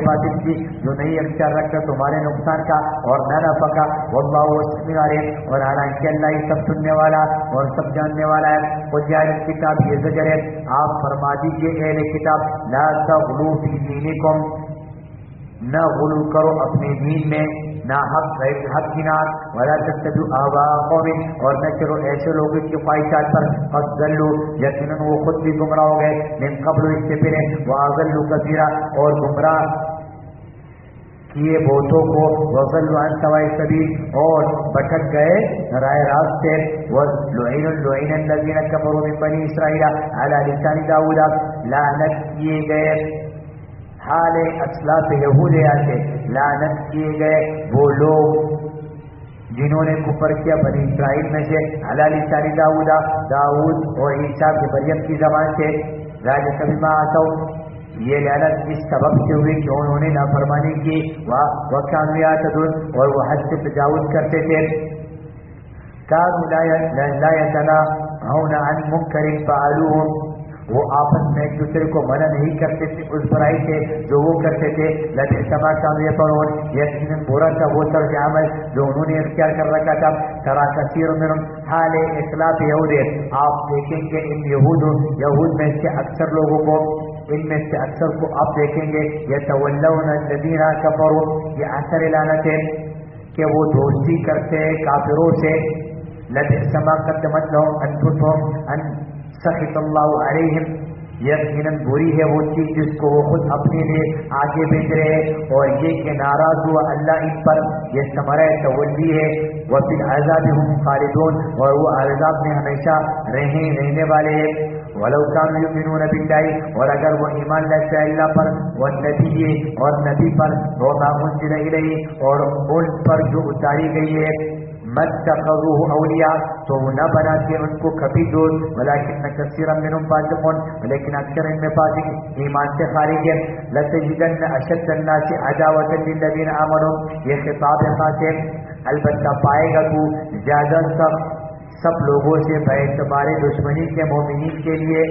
باطل کی جو نہیں اختیار رکھتا تمہارے نقصان کا اور نہ نفع کا، واللہ السمیع العلیم اور حالانکہ اللہ ہی سب سننے والا اور سب جاننے والا ہے، قل یا اہل الکتاب یہ زجر ہے آپ فرما دیجیے اہل کتاب لا تغلوا فی دینکم نہ غلو کرو اپنے دین میں، نہ حق کی نات ولا تتبعوا آباء قوم اور نہ چلو ایسے لوگوں کی خواہشات پر قد ضلوا یقیناً وہ خود بھی گمراہ ہو گئے من قبل اس سے پہلے واضلوا کثیرا اور گمراہ کیے بہتوں کو وضلوا عن سواء السبیل اور بھٹک گئے رائے راست سے لعن الذین کفروا من بنی اسرائیل علی لسان داؤد لعنت کیے گئے حال اسلاف یہودیہ سے لعنت کیے گئے وہ لوگ جنہوں نے کفر کیا بنی اسرائیل میں سے علی لسان داؤد اور عیسیٰ کی مریم کی زبان سے ذالک بما عصوا یہ لعنت اس سبب سے ہوئی کہ انہوں نے نافرمانی کی وَكَانُوا يَعْتَدُونَ اور وہ حد سے تجاوز کرتے تھے كَانُوا لَا يَتَنَاهَوْنَ عَنْ مُنكَرٍ فَعَلُوهُ وہ آپس میں ایک دوسرے کو منع نہیں کرتے تھے اس برائی سے جو وہ کرتے تھے لَبِئْسَ مَا كَانُوا يَفْعَلُونَ یقیناً برا تھا وہ طرز عمل جو انہوں نے اختیار کر رکھا تھا تَرَى كَثِيرٌ مِّنْهُمْ حال اخلاف یہود آپ دیکھیں گے ان یہود میں سے اکثر لوگوں کو ان میں سے اکثر کو آپ دیکھیں گے یتولون الذین کفروا یہ اثر لعنت ہے کہ وہ دوستی کرتے کافروں سے لبئس ما قدمت لهم انفسهم ان سخط اللہ علیہم یقیناً بری ہے وہ چیز جس کو وہ خود اپنے لیے آگے بھیج رہے ہیں اور یہ کہ ناراض ہوا اللہ ان پر یہ ثمرہ تولی ہے وفی العذاب هم خالدون اور وہ عذاب میں ہمیشہ رہنے والے ہیں ولو كانوا يؤمنون بالله اور اگر وہ ایمان لاتے اللہ پر والنبی اور نبی پر وما انزل الیہ اور ان پر جو اتاری گئی ہے مَتَّخَذُوهُ أَوْلِيَاءَ تو نہ بناتے ان کو کبھی دوست وَلَكِنَّ كَثِيرًا مِّنْهُمْ فَاسِقُونَ لیکن اکثر ان میں فاسق ایمان سے خارج ہے لَتَجِدَنَّ أَشَدَّ النَّاسِ عَدَاوَةً لِلَّذِينَ آمَنُوا یہ خطاب خاص ہے البتہ پائے گا تو زیادہ سب لوگوں سے باعتبار دشمنی کے مومنین کے لیے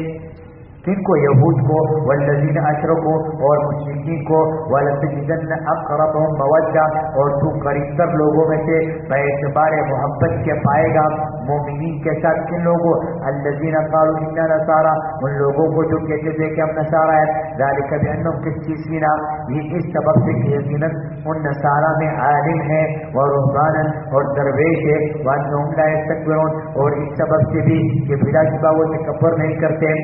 کن کو یہود کو والذین اشرکوا اور مشرکین کو ولتجدن اقربهم مودہ اور تو قریب تر لوگوں میں سے باعتبار محبت کے پائے گا مومنین کے ساتھ کن لوگوں الذین قالوا انا نصارى ان لوگوں کو جو کہتے تھے کہ ہم نصارى ہیں ذالک بانہم قسیسین یہ اس سبب سے کہ یقیناً ان نصارى میں عالم ہے ورهبانا اور درویش ہے وانہم لا یستكبرون اور اس سبب سے بھی کہ بلا شبہ وہ تکبر نہیں کرتے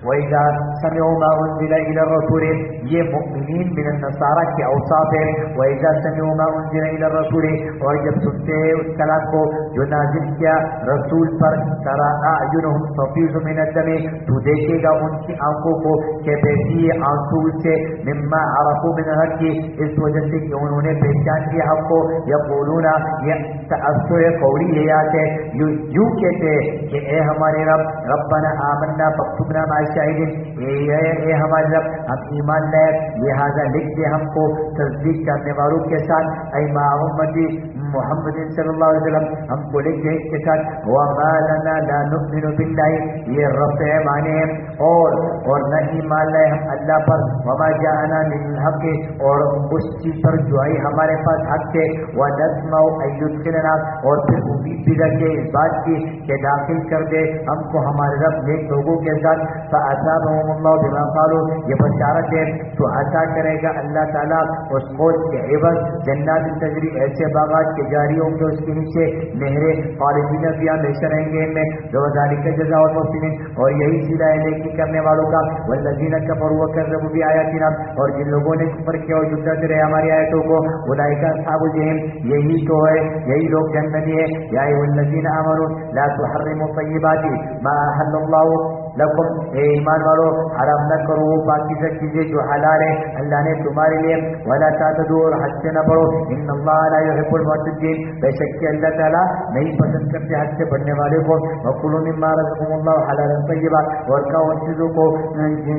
وَإِذَا سَمِعُوا مَا أُنزِلَ إِلَى الرَّسُولِ یہ مؤمنین من النصارى کے اوصاف ہے وَإِذَا سَمِعُوا مَا أُنزِلَ إِلَى الرَّسُولِ اور جب سنتے ہیں اس کلام کو جو نازل کیا رسول پر تَرَى أَعْيُنُهُمْ تَفِيضُ مِنَ الدَّمِ تو دیکھے گا ان کی آنکھوں کو کہ بہتی ہے آنسو سے مما عرفوا من الحق اس وجہ سے کہ انہوں نے پہچان کیا حق کو یقولون یہ تأثر قولی ہے یاد ہے یوں کہتے کہ اے ہمارے رب ربنا آمنا فاکتبنا مع الشاہدین اے ہمارے رب ہم ایمان لائے لہذا لکھ دے ہم کو تصدیق کرنے والوں کے ساتھ اے مع امتی محمد صلی اللہ علیہ وسلم ہم کو لکھ دے اس کے ساتھ وما لنا لا نؤمن باللہ یہ رفع معنی ہے اور نہ ایمان لائے ہم اللہ پر وما جاءنا من الحق اور اس چیز پر جو آئی ہمارے پاس حق سے ونسمع ان يدخلنا اور پھر امید بھی رکھے اس بات کی کہ داخل کر دے ہم کو ہمارے رب نیک لوگوں کے ساتھ فاثابهم الله بما قالوا یہ بشارت ہے تو عطا کرے گا اللہ تعالیٰ اس قول کے عوض جنات تجری ایسے باغات کے جاری ہوں گے اس کے نیچے نہریں خالدین فیہا ہمیشہ رہیں گے ان میں ذالک جزاء المحسنین اور یہی صلہ نیکی کرنے والوں کا والذین کفروا وکذبوا بآیاتنا اور جن لوگوں نے کفر کیا اور جھٹلاتے رہے ہماری آیتوں کو اولئک اصحاب الجحیم یہی تو ہے یہی لوگ جنتی ہے یا ایھا الذین آمنوا لا تحرموا طیبات ما احل اللہ لکم اے ایمان والو حرام نہ کرو وہ پاکیزہ چیزیں جو حلال ہے اللہ نے تمہارے لیے ولا تعتدوا اور حد سے نہ بڑھو ان اللہ لا يحب المعتدین بے شک کہ اللہ تعالیٰ نہیں پسند کرتے حد سے بڑھنے والے کو وکلوا مما رزقکم اللہ حلالا طیبا اور کھاؤ ان چیزوں کو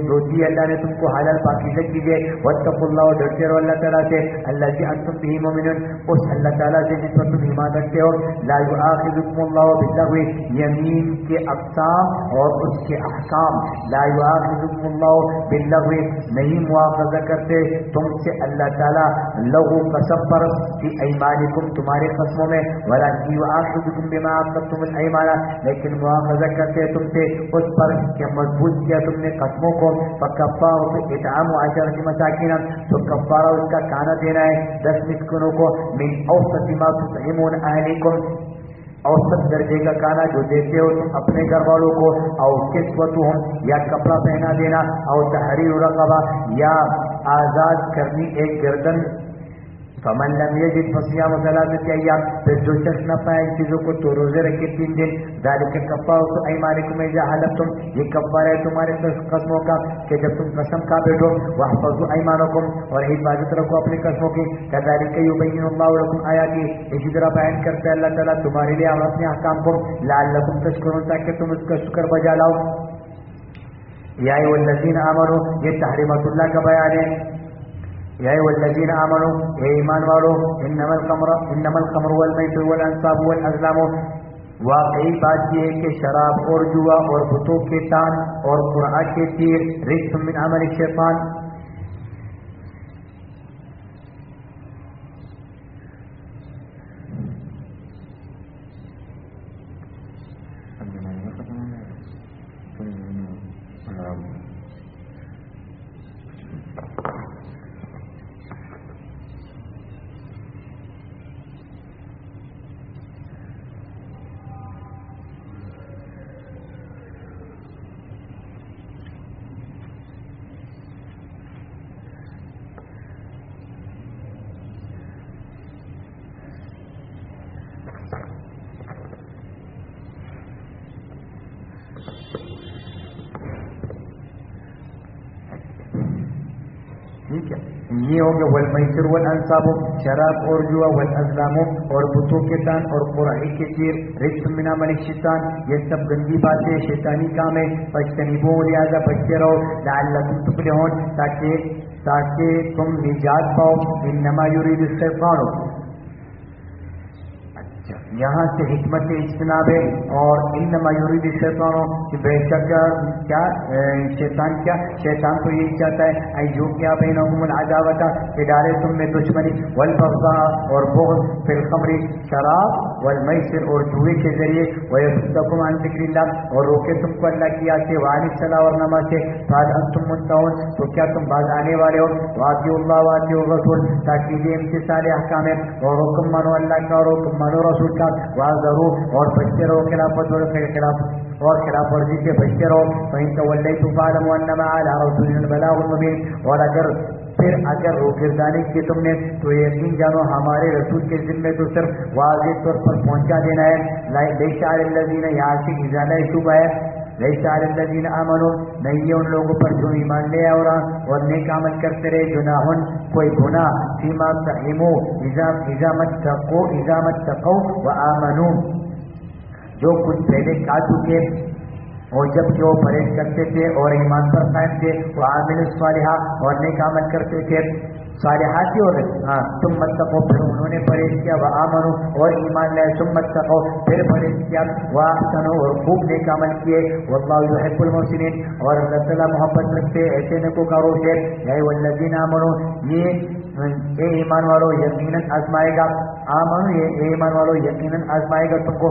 جو دی اللہ نے تم کو حلال پاکیزہ چیزیں واتقوا اللہ اور ڈرتے رہو اللہ تعالیٰ سے اللہ کی انتم به مؤمنون اس اللہ تعالیٰ سے جس پر تم ایمان رکھتے ہو لا یؤاخذکم اللہ باللغو یمین کے اقسام اور اس کے احکام. لا یؤاخذکم اللہ باللغو، نہیں مواخذہ کرتے تم سے اللہ تعالیٰ لغو قسم پر فی ایمانکم تمہارے قسموں میں، ولکن یؤاخذکم بما عقدتم الایمان، لیکن مواخذہ کرتے تم سے اس پر کہ مضبوط کیا تم نے قسموں کو. فکفارۃ اطعام 10 مساکین، تو کفارہ اس کا کھانا دینا ہے 10 مسکینوں کو. من اوسط ما تطعمون اہلیکم، اوسط درجے کا کھانا جو دیتے ہو تم اپنے گھر والوں کو. او کسوتہم، یا کپڑا پہنا دینا. او تحریر رقبہ، یا آزاد کرنی ایک گردن. فمن لم یجد فصیام 3 ایام، پھر جو شخص نہ پائے ان چیزوں کو تو روزے رکھے 3 دن. ذالک کفارۃ ایمانکم اذا حلفتم، یہ کفارہ ہے تمہارے قسموں کا کہ جب تم قسم کھا بیٹھو. واحفظوا ایمانکم، اور حفاظت رکھو اپنی قسموں کی. کذالک یبین اللہ لکم آیاتی، اسی طرح بیان کرتا ہے اللہ تعالیٰ تمہارے لیے اپنے احکام کو. لعلکم تشکرون، تاکہ تم اس کا شکر بجا لاؤ. یا ایھا الذین آمنوا، یہ تحریمات اللہ کا بیان ہے. یا ایھا الذین آمنوا، اے ایمان والو، انما الخمر والمیسر والانصاب والازلام، واقعی بات یہ ہے کہ شراب اور جوا اور بتوں کے تان اور قرآن کے تیر رجس من عمل الشیطان، ٹھیک ہے. یہ ہوں گے والمیسر والانصاب، شراب اور جوا، والازلام اور بتوں کے تان اور قرآن کے تیر رجس من عمل الشیطان، یہ سب گندی باتیں شیطانی کام ہے. فاجتنبوہ، لہذا بچتے رہو. لعلکم تفلحون، تاکہ تم نجات پاؤ. انما یرید الشیطان، یہاں سے حکمت اجتناب ہے. اور انما یرید الشیطان، کہ بے شک کیا شیطان تو یہی چاہتا ہے ایو کیا بینہم العداوۃ، کہ ڈالے تم میں دشمنی، والبغضاء اور بغض، فی الخمر شراب، والمیسر اور جوئے کے ذریعے، ویصدکم عن ذکر اللہ اور روکے تم کو اللہ کی یاد سے، وعن الصلاۃ اور نماز سے. فہل انتم منتہون، تو کیا تم باز آنے والے ہو. واطیعوا اللہ واطیعوا الرسول، تاکید امتثال احکام ہے، اور حکم مانو اللہ کا اور حکم مانو رسول کا. واعذروا، اور بچتے رہو خلاف ورزی سے بچتے رہو. فإن توليتم فاعلموا أنما على رسولنا البلاغ المبين، اور اگر روگردانی کی تم نے تو یقین جانو ہمارے رسول کے ذمے تو صرف واضح طور پر پہنچا دینا ہے. لیس علی الذین، یہاں سے ازالہ شبہ ہے. لیس علی الذین آمنوا، نہیں ہے ان لوگوں پر جو ایمان لے اور نیک عمل کرتے رہے، جناحن کوئی گناہ، فیما طعموا اذا ما اتقوا وآمنوا، جو کچھ پہلے کھا چکے اور جب کہ وہ پرہیز کرتے تھے اور ایمان پر قائم تھے. وعاملوا الصالحات، اور نیک عمل کرتے تھے. صالحات اور تم متقو، پھر انہوں نے پرہیز کیا. وآمنوا، اور ایمان لائے. تم متقو، پھر پرہیز کیا. واحسنوا، اور خوب نیک عمل کیے. واللہ یحب المحسنین، اور اللہ تعالیٰ محبت رکھتے ایسے نیکوکاروں سے. یا ایھا الذین آمنوا، یہ اے ایمان والو یقیناً آزمائے گا. آمنو، یہ اے ایمان والو یقیناً آزمائے گا تم کو.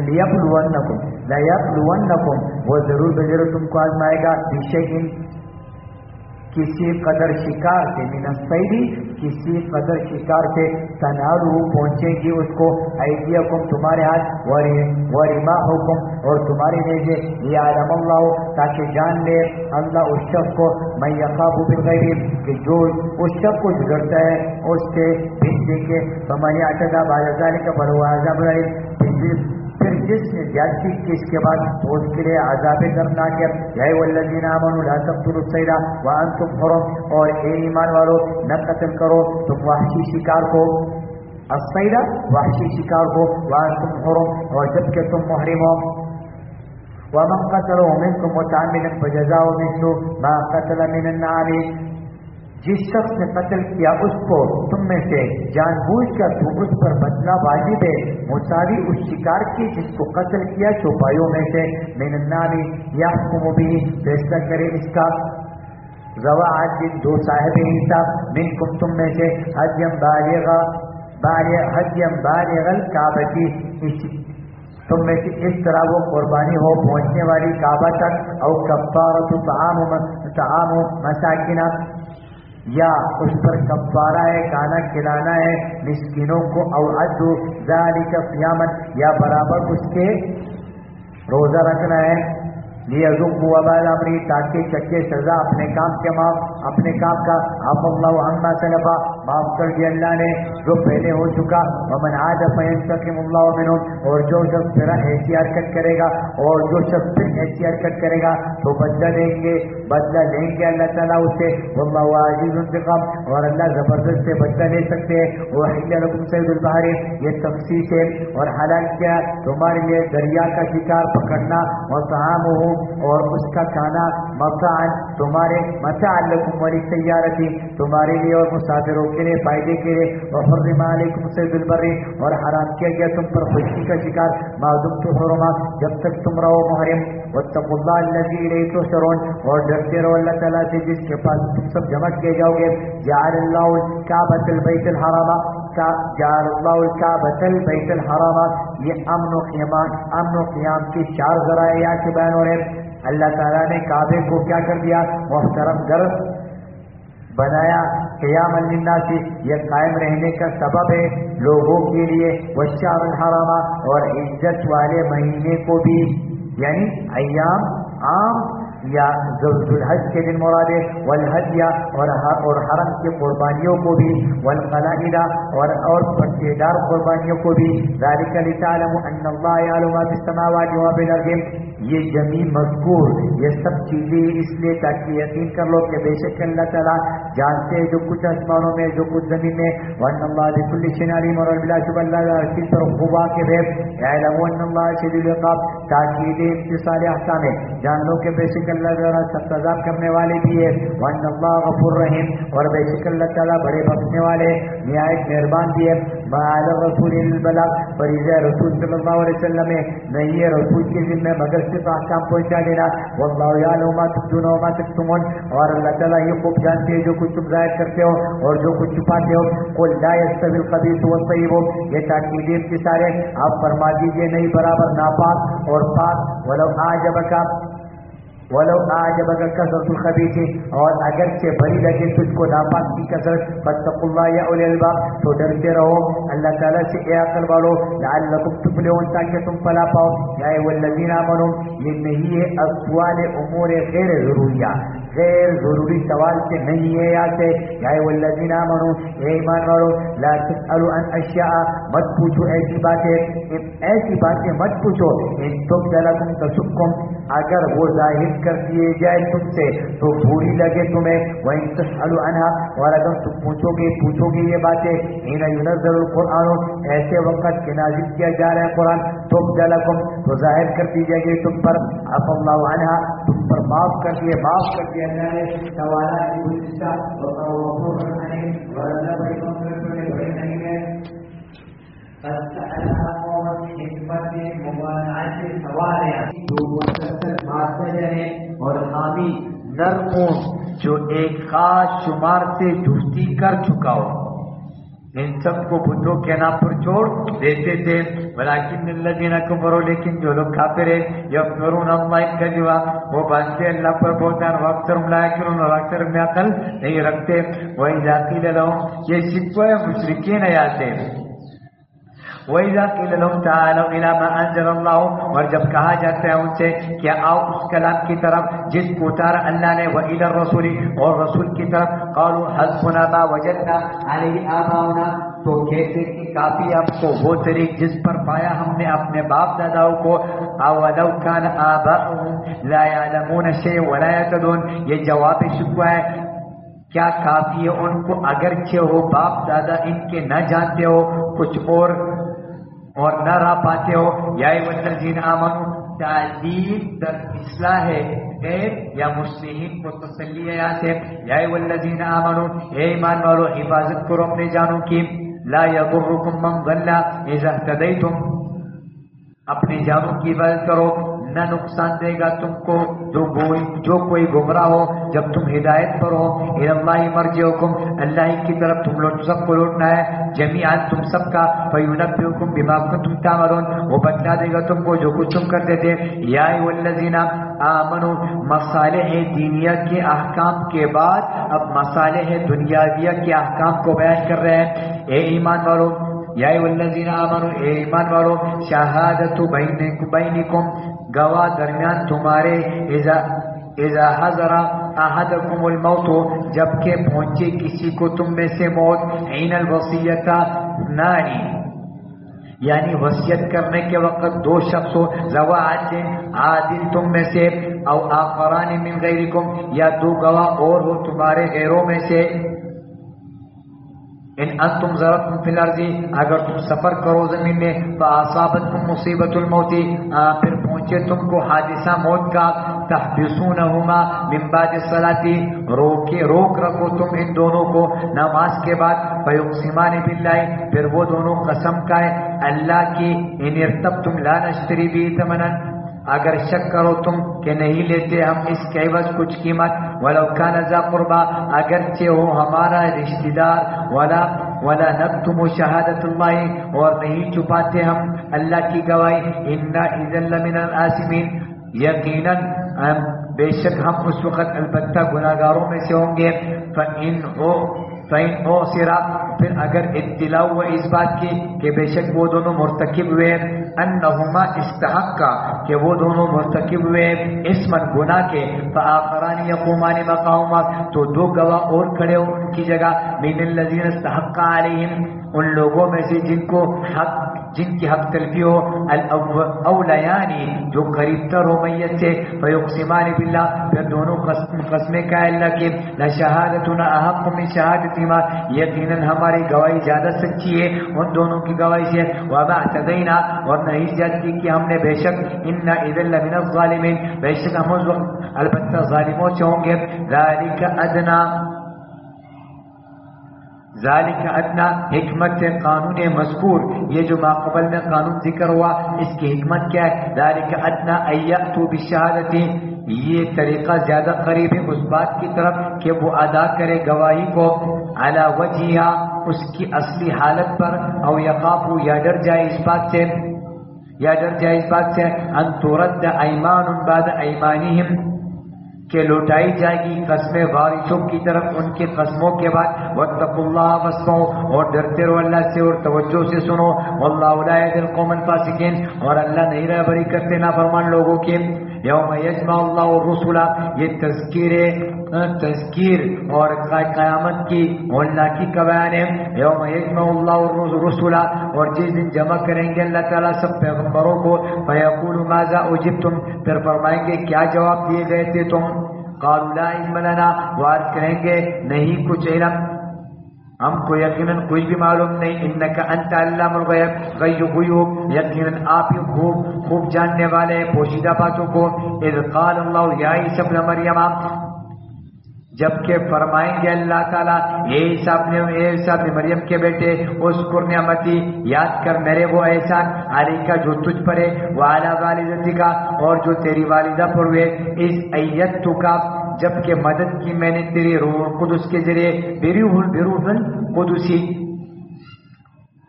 لیبلونکم، وہ ضرور تم کو آزمائے گا. بشیء، کسی قدر شکار سے، من الصید، کسی قدر شکار سے. تنالو، پہنچے گی اس کو. ایدیکم، تمہارے ہاتھ. ورماحکم، اور تمہارے نیزے. لیعلم اللہ، تاکہ جان لے اللہ اس شخص کو. من یخاف بالغیب، کہ جو اس شخص کو گزرتا ہے اس سے بن دیکھے. فمن اعتدی بعد ذلک فلہ عذاب الیم، پھر جس نے زیادتی کی اس کے بعد تو اس کے لیے عذاب دردناک ہے. یا ایھا الذین آمنوا لا تقتلوا الصید وانتم حرم، اور اے ایمان والو نہ قتل کرو تم وحشی شکار کو. الصید، وحشی شکار کو. وانتم حرم، اور جب کہ تم محرم ہو. ومن قتله منکم متعمدا فجزاؤ مثل ما قتل من النعام، جس شخص نے قتل کیا اس کو تم میں سے جان بوجھ کر تو اس پر بدلہ واجب ہے مساوی اس شکار کی جس کو قتل کیا چوپایوں میں سے من النار یحکم به فیصلہ کرے اس کا ذوا عدل دو صاحب حساب منکم تم میں سے حدیم بالغ الکعبۃ تم میں سے اس طرح وہ قربانی ہو پہنچنے والی کعبہ تک او کفارۃ طعام مساکین یا اس پر کفارہ ہے کھانا کھلانا ہے مسکینوں کو او عدو ذالک صیاما یا برابر اس کے روزہ رکھنا ہے لیذوقوا وبال امری تاکہ چکے سزا اپنے کام کا عفا اللہ عما سلف معاف کر دیا اللہ نے جو پہلے ہو چکا ومن عاد فینتقم اللہ منهم اور جو شخص پھر ایسی حرکت کرے گا اور جو شخص پھر ایسی حرکت کرے گا تو بدلہ لیں گے اللہ تعالیٰ اسے واللہ عزیز انتقام اور اللہ زبردست سے بدلہ لے سکتے ہیں وحل لکم صید البحر یہ تخصیص ہے اور حلال کیا تمہارے لیے دریا کا شکار پکڑنا وطعامہ اور اس کا کھانا متاعا تمہارے متاعا لکم وللسیارۃ تمہارے لیے اور مسافروں کے لیے فائدے کے لیے وحرم علیکم صید البر اور حرام کیا گیا تم پر خشکی کا شکار ما دمتم حرما جب تک تم رہو محرم واتقوا اللہ الذی الیہ تحشرون اور ڈرتے رہو اللہ تعالیٰ سے جس کے پاس تم سب جمع کیے جاؤ گے جعل اللہ الکعبۃ البیت الحرام جعل اللہ الکعبۃ البیت الحرام یہ امن و قیام کی چار ذرائع یہاں سے بیان ہو رہے اللہ تعالیٰ نے کعبے کو کیا کر دیا محترم گھر بنایا قیام للناس یہ قائم رہنے کا سبب ہے لوگوں کے لیے والشہر الحرام اور عزت والے مہینے کو بھی یعنی ایام عام یا ذوالحج کے دن مراد ہے والہدیہ اور حرم کے قربانیوں کو بھی والقلائد اور پٹیدار قربانیوں کو بھی ذالک لتعلموا ان اللہ یعلم ما فی السماوات وما فی الارض یہ جمیع مذکور یہ سب چیزیں اس لیے تاکہ یقین کر لو کہ بے شک اللہ تعالیٰ جانتے ہیں جو کچھ آسمانوں میں جو کچھ زمین میں وان اللہ بكل شيء علیم اور بلا شبہ اللہ ہر چیز پر خوب واقف ہے اعلموا ان اللہ شدید العقاب تاکید اتصال احکام ہے جان لو کہ بے شک اللہ ذرا سخت عذاب کرنے والے بھی ہے وان اللہ غفور رحیم اور بے شک اللہ تعالیٰ بڑے بخشنے والے نہایت مہربان بھی ہے وعلی الرسول البلاغ فریضہ رسول صلی اللہ علیہ وسلم ہے نہیں ہے رسول کے ذمہ مگر صرف احکام پہنچا دینا واللہ یعلم ما تبدون وما تکتمون اور اللہ تعالیٰ یہ خوب جانتے ہیں جو کچھ تم ظاہر کرتے ہو اور جو کچھ چھپاتے ہو قل لا يستوي الخبيث والطيب یہ تاکید اختصار ہے آپ فرما دیجیے نہیں برابر ناپاک اور پاک ولو اعجبك كثرة الخبيث اور اگرچہ بڑی لگے تجھ کو ناپاک کی کثرت فاتقوا اللہ یا اولی الباب تو ڈرتے رہو اللہ تعالیٰ سے اے عقل والو لعلکم تفلحون تاکہ تم فلاح پاؤ یا ایھا الذین آمنوا یہ نہیں ہے اقوال امور غیر ضروریہ غیر ضروری سوال سے نہیں ہے یہاں سے یا ایھا الذین آمنوا اے ایمان والو لا تسألوا عن اشیاء مت پوچھو ایسی باتیں مت پوچھو ان تبد لکم تسؤکم اگر وہ ظاہر کر دیے جائے تم سے تو بری لگے تمہیں وَإِن تَسْأَلُوا عَنْهَا اور اگر تم پوچھو گے یہ باتیں حِينَ يُنَزَّلُ الْقُرْآنُ ایسے وقت کہ نازل کیا جا رہا ہے قرآن تُبْدَ لَكُمْ تو ظاہر کر دی جائے گی تم پر عَفَا اللَّهُ عَنْهَا تم پر معاف کر دیا اللہ نے سوالا گزشتہ اور اللہ بڑی مغفرت بڑی نہیں ہے اور حامی نرمون جو ایک خاص شمار سے دوستی کر چکا ہو ان سب کو بتوں کے نام پر چھوڑ دیتے تھے ولیکن الذین کفروا لیکن جو لوگ کافر ہیں یفترون اللہ الکذبا وہ باندھتے اللہ پر بہتان واکثرهم لا یعقلون اور اکثر میں عقل نہیں رکھتے وَإِذَا قِیلَ لَهُمْ یہ شکوہ مشرکین آیات ہے وَإِذَا قِيلَ لَهُمْ تَعَالَوْا إِلَىٰ مَا أَنزَلَ اللَّهُ اور جب کہا جاتا ہے ان سے کہ آؤ اس کلام کی طرف جس کو اتارا اللہ نے وَإِلَى الرَّسُولِ اور رسول کی طرف قَالُوا حَسْبُنَا مَا وَجَدْنَا عَلَيْهِ آبَاؤُنَا تو کہتے کہ کافی آپ کو وہ طریق جس پر پایا ہم نے اپنے باپ داداؤں کو اَوَلَوْ كَانَ آبَاؤُهُمْ لَا يَعْلَمُونَ شَيْئًا وَلَا يَهْتَدُونَ یہ جواب شکوہ ہے کیا کافی ہے ان کو اگرچہ ہو باپ دادا ان کے نہ جانتے ہو کچھ اور نہ رہ پاتے ہو یا الذین آمنوا تعلیم در اصلاح غیر یا مصلحین کو تسلی ہے یہاں سے. یا ایھا الذین آمنوا اے ایمان والو حفاظت کرو اپنے جانوں کی. لا یضرکم من ضل اذا اهتدیتم اپنی جانوں کی حفاظت کرو نہ نقصان دے گا تم کو جو کوئی گمراہ ہو جب تم ہدایت پر ہو. الی اللہ مرجعکم اللہ کی طرف تم لوگ سب کو لوٹنا ہے جمیعا تم سب کا. فینبئکم بما کنتم تعملون وہ بتلا دے گا تم کو جو کچھ تم کرتے تھے. یا ایھا الذین آمنوا مصالح دینیہ کے احکام کے بعد اب مصالح دنیاویہ کے احکام کو بیان کر رہے ہیں. اے ایمان والو یا ایھا الذین آمنوا اے ایمان والو شہادت بینکم گواہ درمیان تمہارے اذا حضر احدکم الموت جب کہ پہنچے کسی کو تم میں سے موت. حین الوصیۃ نانی یعنی وصیت کرنے کے وقت دو شخص ہو. ذوا عدل عادل تم میں سے او آخران من غیرکم یا دو گواہ اور ہو تمہارے غیروں میں سے. ان انتم ضربتم فی الارض اگر تم سفر کرو زمین میں فاصابتکم مصیبت الموت پھر پہنچے تم کو حادثہ موت کا. تحبسونہما من بعد الصلاۃ روک رکھو تم ان دونوں کو نماز کے بعد. فیقسمان باللہ پھر وہ دونوں قسم کھائے اللہ کی. ان ارتبتم لا نشتری به ثمنا اگر شک کرو تم کہ نہیں لیتے ہم اس کے عوض کچھ قیمت. ولو کان ذا قربا اگرچہ ہو ہمارا رشتہ دار. ولا نکتم شہادت اللہ اور نہیں چھپاتے ہم اللہ کی گواہی. انا اذا لمن الآثمین یقیناً بے شک ہم اس وقت البتہ گناہگاروں میں سے ہوں گے. فإن سرا پھر اگر اطلاع ہوا اس بات کی کہ بے شک وہ دونوں مرتکب ہوئے انہما استحقا کہ وہ دونوں مرتکب ہوئے اسمن گناہ کے. فآخران یقومان مقامہما تو دو گواہ اور کھڑے ہوں ان کی جگہ. من الذین استحق علیہم ان لوگوں میں سے جن کی حق تلفی ہو. الاولیانی جو قریب تر ہو میت سے. فیقسمان باللہ پھر دونوں قسمیں کا اللہ کے. لشہادتنا احق من شہادتہما یقیناً ہماری گواہی زیادہ سچی ہے ان دونوں کی گواہی سے. وما اعتدینا اور نہیں زیادتی کہ ہم نے بے شک انا اذا لمن الظالمین بے شک ہم اس وقت البتہ ظالموں سے ہوں گے. ذالک ادنا حکمت قانون مذکور یہ جو ماقبل میں قانون ذکر ہوا اس کی حکمت کیا ہے. ذالک ادنا ایاتو بالشہادۃ یہ طریقہ زیادہ قریب ہے اس بات کی طرف کہ وہ ادا کرے گواہی کو. علی وجہہا اس کی اصلی حالت پر. او یخافو یا ڈر جائے اس بات سے ان ترد ایمان بعد ایمانہم کہ لوٹائی جائے گی قسمیں وارثوں کی طرف ان کے قسموں کے بعد. واتقوا اللہ واسمعوا اور ڈرتے رہو اللہ سے اور توجہ سے سنو. واللہ لا یہدی القوم الفاسقین اور اللہ نہیں رہبری کرتے نافرمان لوگوں کے. یوم یجمع اللہ الرسل یہ تذکیر اور قیامت کی اللہ کی بیان ہے. یوم یجمع اللہ الرسل اور جس دن جمع کریں گے اللہ تعالیٰ سب پیغمبروں کو. فیقول ماذا اجبتم پھر فرمائیں گے کیا جواب دیے گئے تھے تم. قالوا لا علم لنا وعد کہیں گے نہیں کچھ علم ہم کو یقیناً کچھ بھی معلوم نہیں. انک انت علام الغیب غیوب یقیناً آپ ہی خوب جاننے والے ہیں پوشیدہ باتوں کو. اذ قال اللہ یا عیسی ابن مریم جبکہ فرمائیں گے اللہ تعالیٰ اے عیسی ابن مریم کے بیٹے اذکر نعمتی یاد کر میرے وہ احسان علیک جو تجھ پر ہے. وعلی والدتک اور جو تیری والدہ پر ہوئے. اذ ایدتک جبکہ مدد کی میں نے تیری روح القدس کے ذریعے بروح القدسی.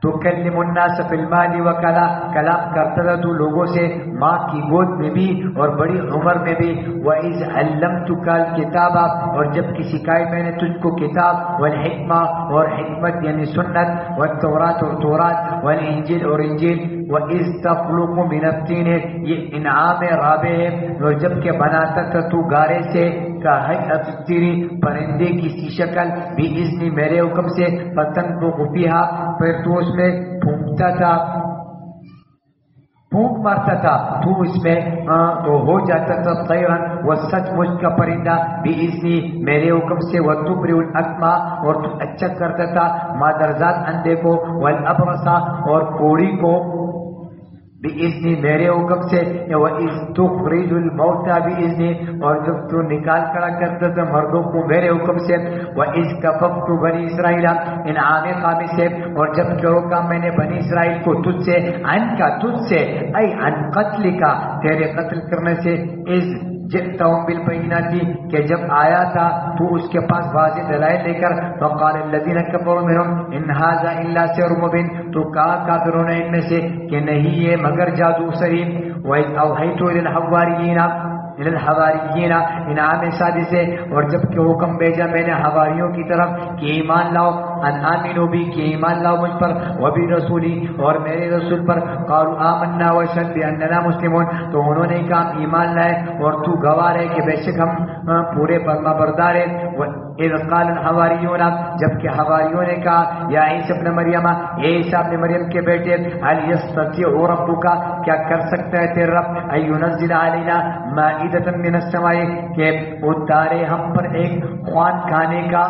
تکلم الناس فی المال وکلا کلام کرتا تھا تو لوگوں سے ماں کی گود میں بھی اور بڑی عمر میں بھی. وَإِذْ عَلَّمْتُكَ الْكِتَابَ اور جب کی سکھائی میں نے تجھ کو کتاب. والحکمہ اور حکمت یعنی سنت. والتورات اور تورات. والانجیل اور انجیل. وَإِذْ تَخْلُقُ مِنَ الطِّينِ یہ انعام رابع ہے اور جب کہ بناتا تھا تو گارے سے کا ہیئت الطیر پرندے کی سی شکل. بِإِذْنِ میرے حکم سے. فَتَنفُخُ فِيهَا پھر تو اس میں پھونکتا تھا پھونک مارتا تھا تو اس میں تو ہو جاتا تھا طیرا وہ سچ مجھ کا پرندہ. بِإِذْنِ میرے حکم سے. وَتُبْرِئُ الْأَكْمَحَ اور تو اچھا کرتا تھا مادرزاد اندھے کو. وَالْأَبْرَصَ اور کوڑی کو. بِإِذْنِ میرے حکم سے، وَإِذْ تُخْرِجُ الْمَوْتَى بِإِذْنِ اور جب تو نکال کھڑا کرتا تھا مردوں کو میرے حکم سے، وَإِذْ كَفَفْتُ بَنِي إِسْرَائِيلَ انعام قامی سے اور جب کہ روکا میں نے بنی اسرائیل کو تجھ سے، عن کا تجھ سے، ای عن قتل کا تیرے قتل کرنے سے، اذ جئتهم بالبینات کہ جب آیا تھا تو اس کے پاس واضح دلائل لے کر، فقال الذين كفروا منهم ان هذا الا سحر مبين تو کہا کافروں نے ان میں سے کہ نہیں یہ مگر جادو صریح، وَإِذْ أَوْحَيْتُ إِلَى الْحَوَارِيِّينَ انعام سادس سے اور جب کہ حکم بھیجا میں نے حواریوں کی طرف کہ ایمان لاؤ، ان آمنوا بی کہ ایمان لاؤ مجھ پر، وبی رسولی اور میرے رسول پر، قالوا آمنا واشهد بأننا مسلمون تو انہوں نے کہا ایمان لائے اور تو گواہ ہے کہ بے شک ہم پورے فرما بردار ہیں۔ اذ قال الحواریون جب کہ حواریوں نے کہا یا عیسی ابن مریم اے عیسی ابن مریم کے بیٹے، هل يستطيع ربك کیا کر سکتا ہے تیرا رب، ان ينزل علينا مائدة من السماء کہ اتارے ہم پر ایک خوان کھانے کا،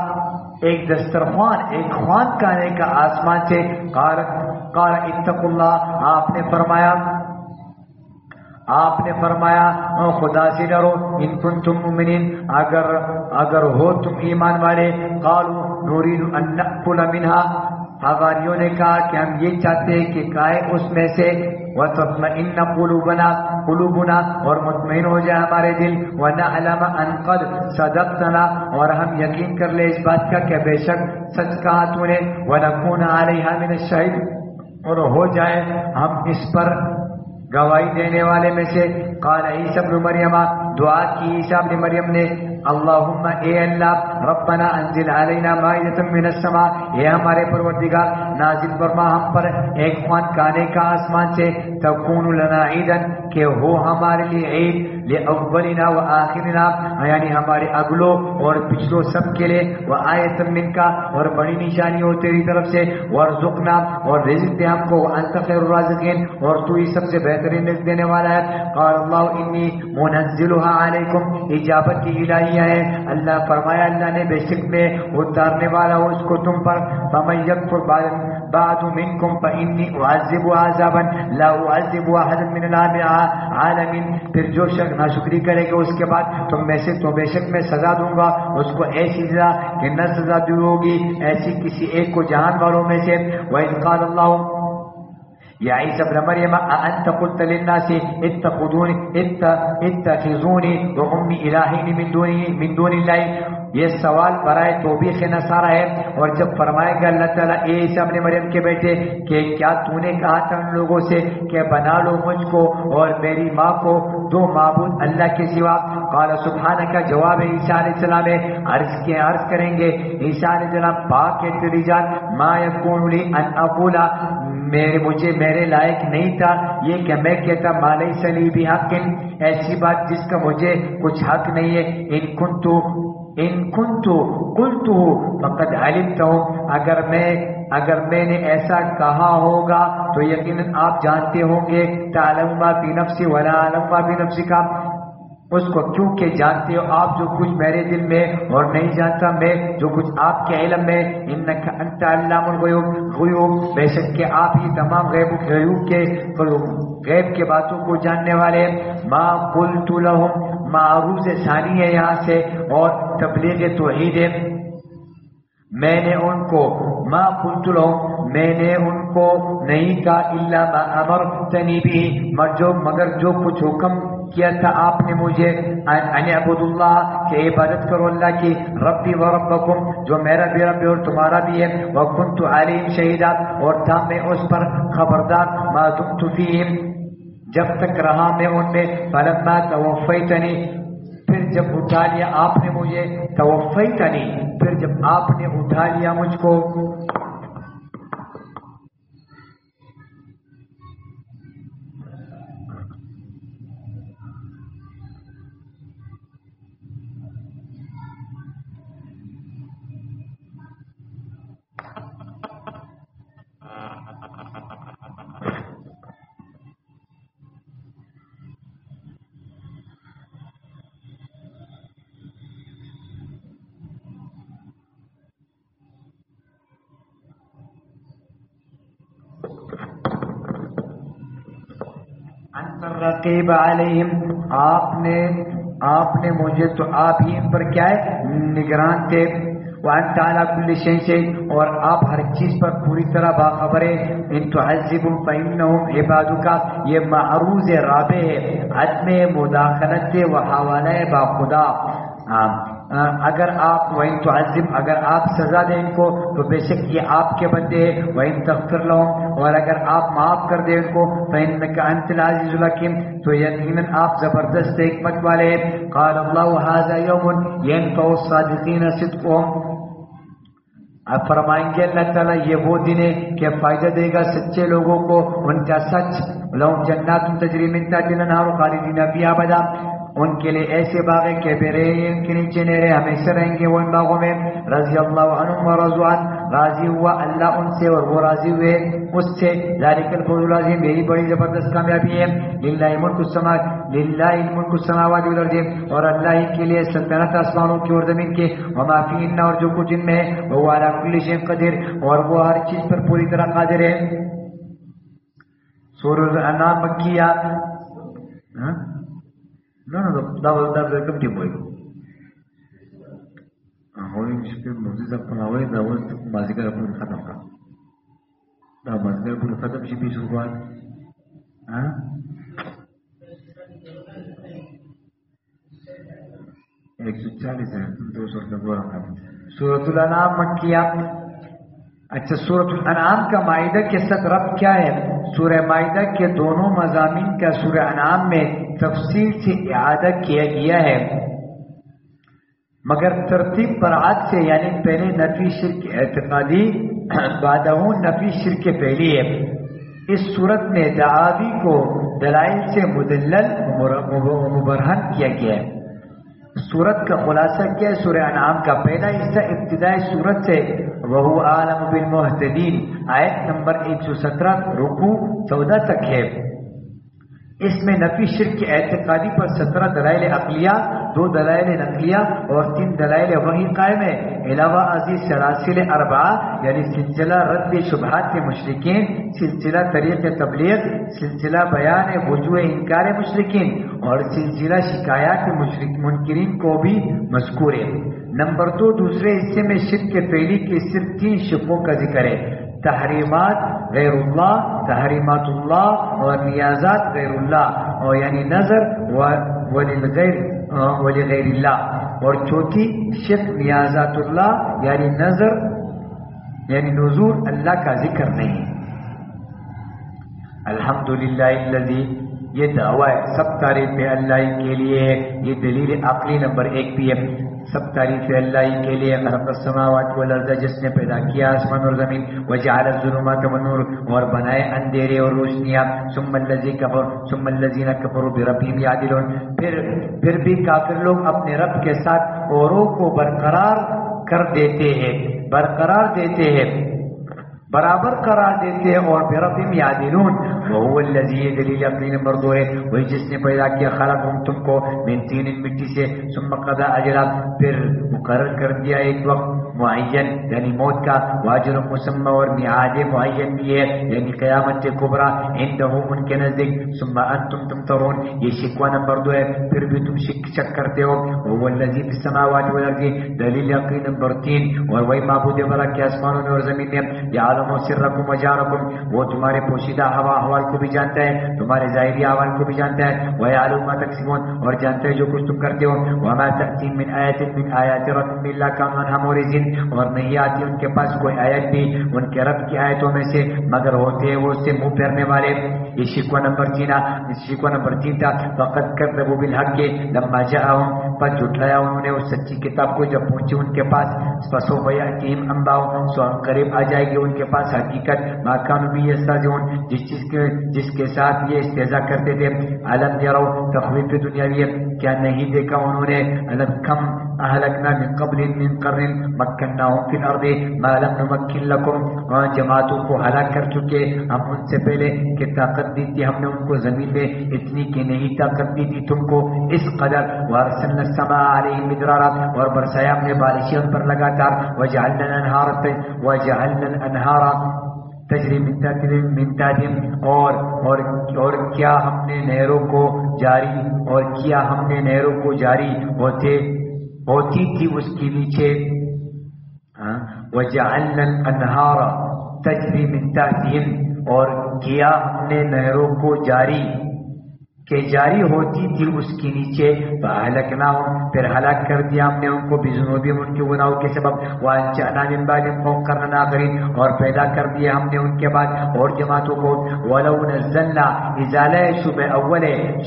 ایک دسترخوان، ایک خوان کھانے کا آسمان سے۔ قال اتقوا اللہ آپ نے فرمایا خدا سے ڈرو، ان کنتم مؤمنین اگر ہو تم ایمان والے۔ قالوا نريد ان نأكل منها حواریوں نے کہا کہ ہم یہ چاہتے ہیں کہ کھائے اس میں سے، وتطمئن قلوبنا اور مطمئن ہو جائے ہمارے دل، ونعلم ان قد صدقتنا اور ہم یقین کر لے اس بات کا کہ بے شک سچ کہا تو نے، ونكون عليها من الشہید اور ہو جائے ہم اس پر گواہی دینے والے میں سے۔ قال عیسی ابن مریم دعا کی عیسی ابن مریم نے، اللہم اے اللہ ربنا انزل علینا مائدۃ من السماء اے ہمارے پروردگار نازل فرما ہم پر ایک خوان کھانے کا آسمان سے، تکون لنا عیدا کہ ہو ہمارے لیے عید، لاولنا وآخرنا یعنی ہمارے اگلوں اور پچھلوں سب کے لیے، وآیۃ منک اور بڑی نشانی ہو تیری طرف سے، وارزقنا اور رزق دے ہم کو، وانت خیر الرازقین اور تو ہی سب سے بہترین رزق دینے والا ہے۔ قال اللہ انی منزلها علیکم اجابت کی الہیہ ہے، اللہ فرمایا اللہ نے بے شک میں اتارنے والا ہوں اس کو تم پر، فمن یکفر بعد منکم فانی اعذب عذابا لا اعذب احدا من العالمین پھر جو شخص ناشکری کرے گا اس کے بعد تم میں سے تو بے شک میں سزا دوں گا اس کو ایسی سزا کہ نہ سزا دی ہوگی ایسی کسی ایک کو جہان والوں میں سے۔ وَإِذْ قَالَ اللَّهُ یا عیسی ابن مریم اانت قلت للناس اتخذونی وامی الہین من دون اللہ، یہ سوال برائے توبیخ نصارہ ہے، اور جب فرمائے گا اللہ تعالیٰ اے عیسی ابن مریم کے بیٹے کہ کیا تو نے کہا تھا ان لوگوں سے کہ بنا لو مجھ کو اور میری ماں کو دو معبود اللہ کے سوا۔ قال سبحانہ کا جواب عیسیٰ علیہ السلام عرض کریں گے عیسیٰ علیہ السلام پاک ہے تیری جان، ما یکون لی ان اقولا میرے لائق نہیں تھا یہ کہ میں کہتا ما لیس لی بحق ایسی بات جس کا مجھے کچھ حق نہیں ہے، ان کنتو قلتو فقد علمتو اگر میں نے ایسا کہا ہوگا تو یقیناً آپ جانتے ہوں گے، تعلم ما فی نفسی ولا اعلم ما فی نفسی کا اس کو کیونکہ جانتے ہو آپ جو کچھ میرے دل میں اور نہیں جانتا میں جو کچھ آپ کے علم میں، انک انت علام الغیوب بے شک کہ آپ ہی تمام غیب کے باتوں کو جاننے والے۔ ما قلت لهم معروض ثانی ہے یہاں سے اور تبلیغ توحید ہے، میں نے ان کو ما قلت لهم میں نے ان کو نہیں کہا الا ما امرتنی به مگر جو کچھ حکم کیا تھا آپ نے مجھے، ان اعبد اللہ کہ عبادت کرو اللہ کی، ربی و ربکم جو میرا بھی رب اور تمہارا بھی ہے، وکنت علیہم شہیدا اور تھا میں اس پر خبردار، ما دمت فیہم جب تک رہا میں ان میں، فلما توفیتنی پھر جب اٹھا لیا آپ نے مجھے، توفیتنی پھر جب آپ نے اٹھا لیا مجھ کو، انت الرقیب علیہم، آپ نے مجھے تو آپ ہی ان پر کیا ہے نگران تھے، وانت علی کل شیء شہید، اور آپ ہر چیز پر پوری طرح باخبر ہیں، ان تعذبهم فانهم عبادک، یہ معروض رابع ہے، عدم مداخلت و حوالہ با خدا، اگر آپ وَإِن تُعَذِّبْ، اگر آپ سزا دیں ان کو تو بے شک یہ آپ کے بندے ہیں، وَإِن تَغْفِرْ لَهُمْ، اور اگر آپ معاف کر دیں ان کو فَإِنَّكَ أَنْتَ الْعَزِيزُ الْحَكِيمُ، تو یقیناً آپ زبردست حکمت والے ہیں۔ قال اللہ هذا يوم ينفع الصادقین صدقهم، اب فرمائیں گے اللہ تعالیٰ یہ وہ دن ہے کہ فائدہ دے گا سچے لوگوں کو ان کا سچ، لَهُمْ جَنَّاتٌ تَجْرِي مِن تَحْتِهَا الْأَنْهَارُ خَالِدِينَ فِيهَا أَبَدًا، ان کے لیے ایسے باغ کے بے ان کے نیچے نہریں ہمیشہ رہیں گے وہ ان باغوں میں، رضی اللہ عنہم ورضوا عنہ، راضی ہوا اللہ ان سے اور وہ راضی ہوئے اس سے، ذالک الفوز العظیم، یہی بڑی زبردست کامیابی ہے، للہ ملک السماوات والارض، اور اللہ ہی کے لیے سلطنت آسمانوں کی اور زمین کی، وما فیہن، اور جو کچھ ان میں ہے، وہو علی کل شیء قدیر، اور وہ ہر چیز پر پوری طرح قادر ہے۔ سورۃ الانعام مکیہ، دا کم ٹیم ہوئی ہوئی اس پہ موزی صاحب کو ہوئی دا وقت مازیگر اپنے ختم کا دا مازیگر اپنے ختم شی بیس روپات 140 ہے 200 کا گورا کا سورۃ الانعام مکیہ۔ اچھا سورۃ الانعام کا مائدہ کے ساتھ ربط کیا ہے؟ سورہ مائدہ کے دونوں مضامین کا سورہ انعام میں تفصیل سے اعادہ کیا گیا ہے، مگر ترتیب برعکس سے، یعنی پہلے نفی شرک اعتقادی بعدہ نفی شرک پہلی ہے۔ اس صورت میں دعاوی کو دلائل سے مدلل مبرہن کیا گیا ہے۔ سورت کا خلاصہ کیا ہے؟ سورہ انعام کا پہلا حصہ ابتدائی سورت سے وَهُوَ أَعْلَمُ بِالْمُهْتَدِينَ آیت نمبر 117 رکوع 14 تک ہے۔ اس میں نفی شرک اعتقادی پر 17 دلائل عقلیہ، 2 دلائل نقلیہ اور 3 دلائل وحی قائم ہے، علاوہ ازیں سلاسل اربعہ یعنی سلسلہ رد شبہات کے مشرکین، سلسلہ طریق تبلیغ، سلسلہ بیان وجوہ انکار مشرکین اور سلسلہ شکایات منکرین کو بھی مذکور ہے۔ نمبر 2 دوسرے حصے میں شرک کے پہلی کی صرف 3 شبہوں کا ذکر ہے، تحریمات غیر اللہ، تحریمات اللہ اور نیازات غیر اللہ، اور یعنی نظر ولغیر اللہ، اور چوتھی شرک نیازات اللہ یعنی نظر یعنی نذور اللہ کا ذکر نہیں۔ الحمدللہ الذی، یہ دعویٰ ہے سب تعریف اللہ کے لیے ہے، یہ دلیل عقلی نمبر 1 بھی ہے، سب تعریف اللہ کے لیے، خلق السماوات والارض، جس نے پیدا کیا آسمان اور زمین، وجعل الظلمات والنور، اور بنائے اندھیرے اور روشنیاں، ثم الذین کفروا بربہم یعدلون، پھر بھی کافر لوگ اپنے رب کے ساتھ اوروں کو برقرار دیتے ہیں برابر قرار دیتے ہیں، اور بربہم یعدلون، وہو الذی، دلیل عقلی نمبر 2 ہے، وہی جس نے پیدا کیا خلقہم تم کو من طین، مٹی سے، ثم قضى اجلا، پھر مقرر کر دیا ایک وقت معین یعنی موت کا، واجر مسمى، اور میعاد معین بھی ہے یعنی قیامت کبریٰ، عنده ان کے نزدیک، ثم انتم تمترون، یہ شکوہ نمبر 2 ہے، پھر بھی تم شک کرتے ہو، وہو الذی فی السماوات والارض، دلیل عقلی نمبر 3، اور وہی معبود برا کے آسمانوں میں اور زمین میں، یعلم سرکم و جہرکم، وہ تمہارے پوشیدہ احوال کو بھی جانتا ہے، تمہارے ظاہری احوال کو بھی جانتا ہے، وَيَعْلَمُ مَا تَكْسِبُونَ، اور جانتا ہے جو کچھ تم کرتے ہو، وَمَا تَأْتِيهِم مِّنْ آیَةٍ مِّنْ آیَاتِ رَبِّهِمْ إِلَّا كَانُوا عَنْهَا مُعْرِضِينَ، اور نہیں آتی ان کے پاس کوئی آیت بھی ان کے رب کی آیتوں میں سے مگر ہوتے ہیں وہ اس سے منہ پھیرنے والے۔ یہ شکوہ نمبر 3 تھا، فَقَدْ كَذَّبُوا بِالْحَقِّ لَمَّا جَاءَهُمْ، پر جھٹلایا انہوں نے اس سچی کتاب کو جب پہنچی ان کے پاس، فَسَوْفَ يَأْتِيهِمْ أَنبَاؤُ، سو قریب آ جائے گی ان کے پاس حقیقت، مَا كَانُوا بِهِ يَسْتَهْزِئُونَ، جس کے ساتھ یہ استہزاء کرتے تھے، أَلَمْ يَرَوْا، تخویف دنیاوی، کیا نہیں دیکھا انہوں نے، أَلَمْ كَمْ أَهْلَكْنَا مِنْ قَبْلِهِمْ مِنْ قَرْنٍ مَكَّنَّاهُمْ فِي الْأَرْضِ مَا لَمْ نُمَكِّنْ لَكُمْ، جماعتوں کو ہلاک کر چکے ہم ان سے پہلے کہ طاقت دی تھی ہم نے ان کو زمین میں اتنی کہ نہیں طاقت دی تھی تم کو اس قدر، وَأَرْسَلْنَا السَّمَاءَ عَلَيْهِمْ مِدْرَارًا، اور برسایا ہم نے بارشیں ان پر لگاتار، وَجَعَلْنَا الْأَنْهَارَ تجری من تحتہم اور کیا ہم نے نہروں کو جاری ہوتی تھی اس کے نیچے. وجعلنا الانہار تجری من تحتہم اور کیا ہم نے نہروں کو جاری ہوتی تھی اس کے نیچے. فاہلکناہم پھر ہلاک کر دیا ہم نے ان کو بذنوبہم ان کے گناہوں کے سبب. وانشأنا من بعدہم قرنا آخرین اور پیدا کر دیا ہم نے ان کے بعد اور جماعتوں کو. ولو نزلنا ازالہ